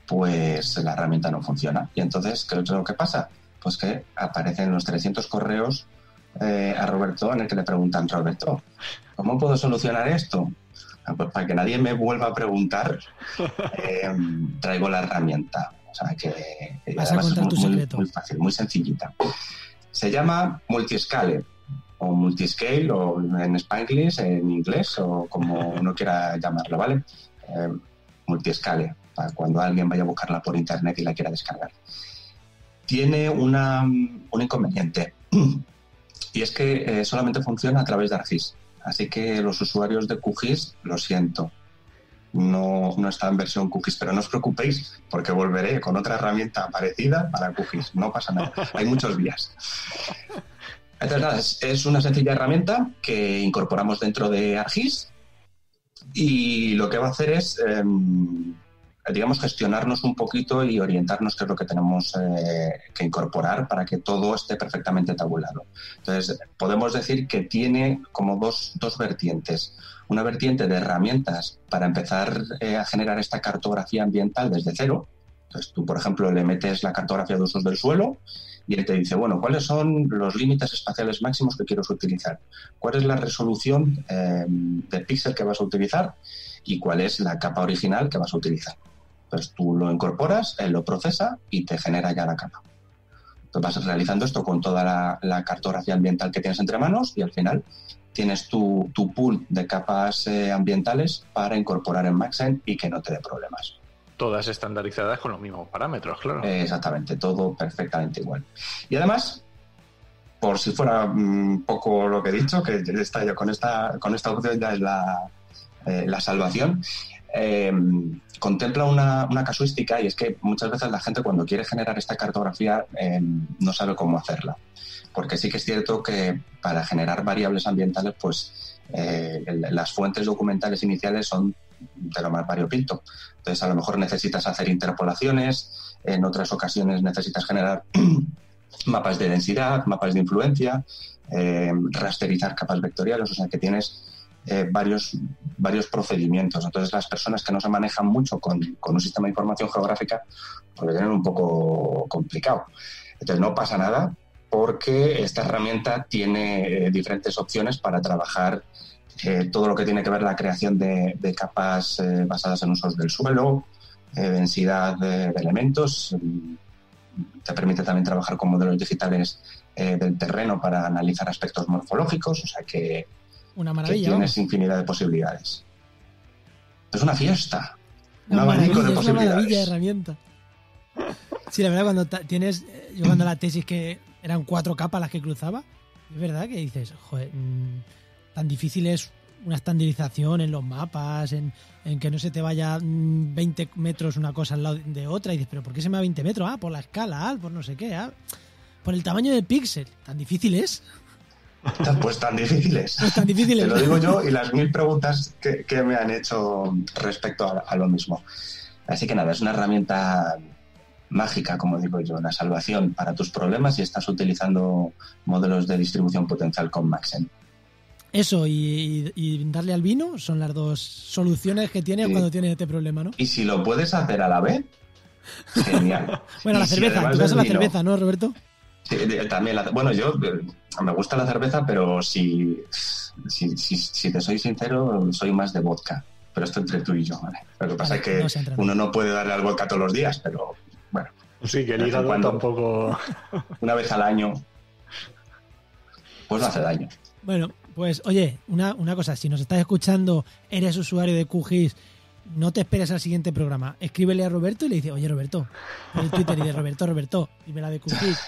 pues la herramienta no funciona. Y entonces, ¿qué es lo que pasa? Pues que aparecen los 300 correos a Roberto en el que le preguntan, Roberto, ¿cómo puedo solucionar esto? Pues para que nadie me vuelva a preguntar, traigo la herramienta. O sea que vas a contar tu secreto. Muy fácil, muy sencillita. Se llama Multiscale o Multiscale o en Spanglish, en inglés o como uno quiera llamarlo, ¿vale? Multiscale, para cuando alguien vaya a buscarla por internet y la quiera descargar. Tiene un inconveniente y es que solamente funciona a través de ArcGIS. Así que los usuarios de QGIS, lo siento, no está en versión QGIS, pero no os preocupéis porque volveré con otra herramienta parecida para QGIS, no pasa nada, hay muchos días. Entonces nada, es una sencilla herramienta que incorporamos dentro de ArcGIS y lo que va a hacer es, digamos, gestionarnos un poquito y orientarnos qué es lo que tenemos que incorporar para que todo esté perfectamente tabulado. Entonces, podemos decir que tiene como dos vertientes. Una vertiente de herramientas para empezar a generar esta cartografía ambiental desde cero. Entonces, tú, por ejemplo, le metes la cartografía de usos del suelo y él te dice, bueno, ¿cuáles son los límites espaciales máximos que quieres utilizar? ¿Cuál es la resolución de píxel que vas a utilizar? ¿Y cuál es la capa original que vas a utilizar? Pues tú lo incorporas, él lo procesa y te genera ya la capa. Entonces vas realizando esto con toda la cartografía ambiental que tienes entre manos y al final tienes tu pool de capas ambientales para incorporar en Maxent y que no te dé problemas. Todas estandarizadas con los mismos parámetros, claro. Exactamente, todo perfectamente igual. Y además, por si fuera un poco lo que he dicho, que está ya con esta opción ya es la salvación, contempla una casuística, y es que muchas veces la gente cuando quiere generar esta cartografía no sabe cómo hacerla. Porque sí que es cierto que para generar variables ambientales, pues las fuentes documentales iniciales son de lo más variopinto. Entonces, a lo mejor necesitas hacer interpolaciones, en otras ocasiones necesitas generar mapas de densidad, mapas de influencia, rasterizar capas vectoriales, o sea que tienes varios procedimientos. Entonces, las personas que no se manejan mucho con un sistema de información geográfica, pues lo tienen un poco complicado. Entonces, no pasa nada, porque esta herramienta tiene diferentes opciones para trabajar todo lo que tiene que ver la creación de capas basadas en usos del suelo, densidad de elementos. Te permite también trabajar con modelos digitales del terreno para analizar aspectos morfológicos, o sea que, una maravilla, que tienes infinidad de posibilidades. Es una fiesta, un una abanico de es posibilidades. Una maravilla de herramienta. Sí, la verdad, cuando tienes, yo cuando la tesis que eran 4 capas las que cruzaba, es verdad que dices, joder, tan difícil es una estandarización en los mapas, en que no se te vaya 20 metros una cosa al lado de otra, y dices, pero ¿por qué se me va 20 metros? Por la escala, por no sé qué, por el tamaño del píxel. ¿Tan difícil es? Pues tan difíciles. Pues tan difíciles. Te lo digo yo y las 1000 preguntas que me han hecho respecto a lo mismo. Así que nada, es una herramienta mágica, como digo yo, una salvación para tus problemas si estás utilizando modelos de distribución potencial con Maxent. Eso y darle al vino son las dos soluciones que tienes cuando tienes este problema, ¿no? Y si lo puedes hacer a la vez, genial. Bueno, la cerveza, en tu caso la cerveza, ¿no, Roberto? Sí, también bueno, yo me gusta la cerveza, pero si te soy sincero, soy más de vodka. Pero esto entre tú y yo, ¿vale? Lo que pasa es que uno no puede darle al vodka todos los días, pero bueno. Sí, que el hígado tampoco... Una vez al año, pues no hace daño. Bueno, pues oye, una cosa, si nos estás escuchando, eres usuario de QGIS, no te esperes al siguiente programa. Escríbele a Roberto y le dice, oye Roberto, por el Twitter, y de Roberto, dime la de QGIS.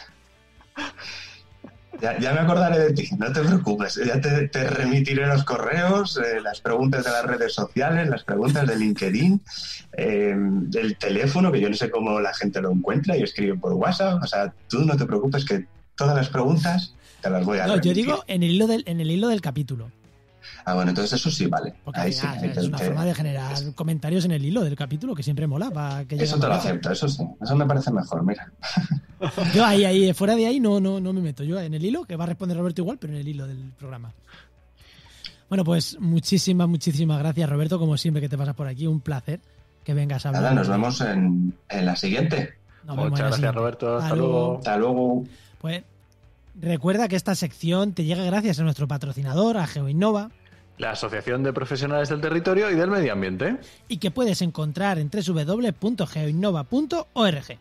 Ya me acordaré de ti, no te preocupes. Ya te remitiré los correos, las preguntas de las redes sociales, las preguntas de LinkedIn, del teléfono, que yo no sé cómo la gente lo encuentra y escribe por WhatsApp. O sea, tú no te preocupes, que todas las preguntas te las voy a remitir. Yo digo en el hilo del capítulo. Ah, bueno, entonces eso sí vale. Porque ahí sí, es una forma de generar comentarios en el hilo del capítulo, que siempre mola. Para que eso te lo acepto, eso sí. Eso me parece mejor, mira. Yo ahí, fuera de ahí no me meto. Yo en el hilo, que va a responder Roberto igual, pero en el hilo del programa. Bueno, pues muchísimas gracias, Roberto, como siempre que te pasas por aquí. Un placer que vengas a hablar. Nada, nos vemos en la siguiente. Muchas gracias, Roberto. Hasta luego. Hasta luego. Pues recuerda que esta sección te llega gracias a nuestro patrocinador, a GeoInnova, la Asociación de Profesionales del Territorio y del Medio Ambiente, y que puedes encontrar en www.geoinnova.org.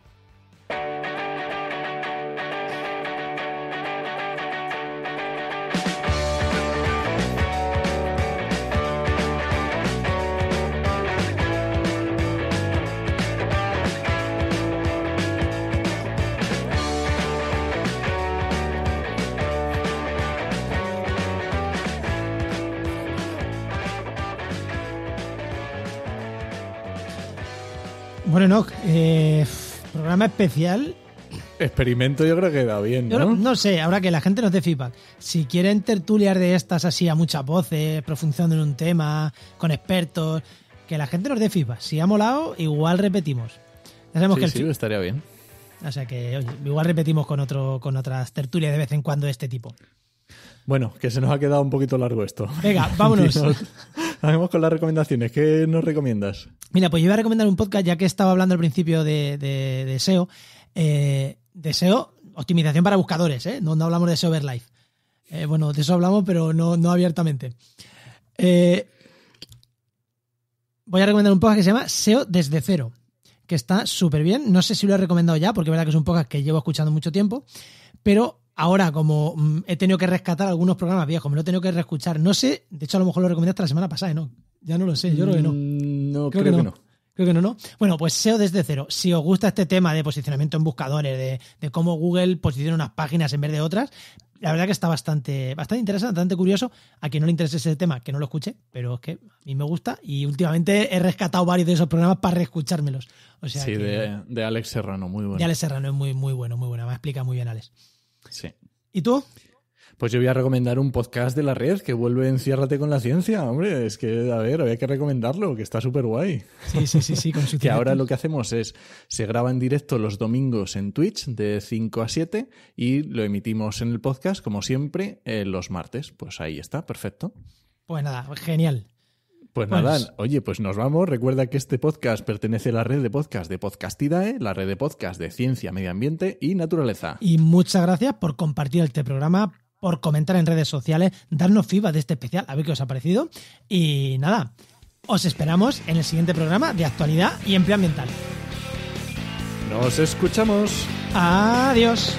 Bueno, Enoch, programa especial. Experimento yo creo que da bien, ¿no? No sé, ahora que la gente nos dé feedback. Si quieren tertulias de estas así a muchas voces, profundizando en un tema, con expertos, que la gente nos dé feedback. Si ha molado, igual repetimos. Ya sabemos sí, estaría bien. O sea que, oye, igual repetimos con otras tertulias de vez en cuando de este tipo. Bueno, que se nos ha quedado un poquito largo esto. Venga, vámonos. Vamos con las recomendaciones. ¿Qué nos recomiendas? Mira, pues yo iba a recomendar un podcast, ya que estaba hablando al principio de SEO. De SEO, optimización para buscadores, ¿eh? No hablamos de SEO Verlife. Bueno, de eso hablamos, pero no abiertamente. Voy a recomendar un podcast que se llama SEO desde cero, que está súper bien. No sé si lo he recomendado ya, porque es verdad que es un podcast que llevo escuchando mucho tiempo, pero ahora, como he tenido que rescatar algunos programas viejos, me lo he tenido que reescuchar. No sé, de hecho a lo mejor lo recomendé hasta la semana pasada, ¿no? Ya no lo sé, yo creo que no. Creo que no. Creo que no. Bueno, pues SEO desde cero. Si os gusta este tema de posicionamiento en buscadores, de cómo Google posiciona unas páginas en vez de otras, la verdad que está bastante interesante, bastante curioso. A quien no le interese ese tema, que no lo escuche, pero es que a mí me gusta y últimamente he rescatado varios de esos programas para reescuchármelos. O sea sí, que, de Alex Serrano, muy bueno. De Alex Serrano es muy bueno, muy buena. Me explica muy bien, Alex. Sí. ¿Y tú? Pues yo voy a recomendar un podcast de la red que vuelve Enciérrate con la ciencia. Hombre, es que, a ver, había que recomendarlo, que está súper guay. Sí, con su Que ahora lo que hacemos es, se graba en directo los domingos en Twitch de 5 a 7 y lo emitimos en el podcast, como siempre, los martes. Pues ahí está, perfecto. Pues nada, genial. Pues nada, oye, pues nos vamos. Recuerda que este podcast pertenece a la red de podcast de Podcastidae, la red de podcast de ciencia, medio ambiente y naturaleza. Y muchas gracias por compartir este programa, por comentar en redes sociales, darnos feedback de este especial, a ver qué os ha parecido. Y nada, os esperamos en el siguiente programa de actualidad y empleo ambiental. ¡Nos escuchamos! Adiós.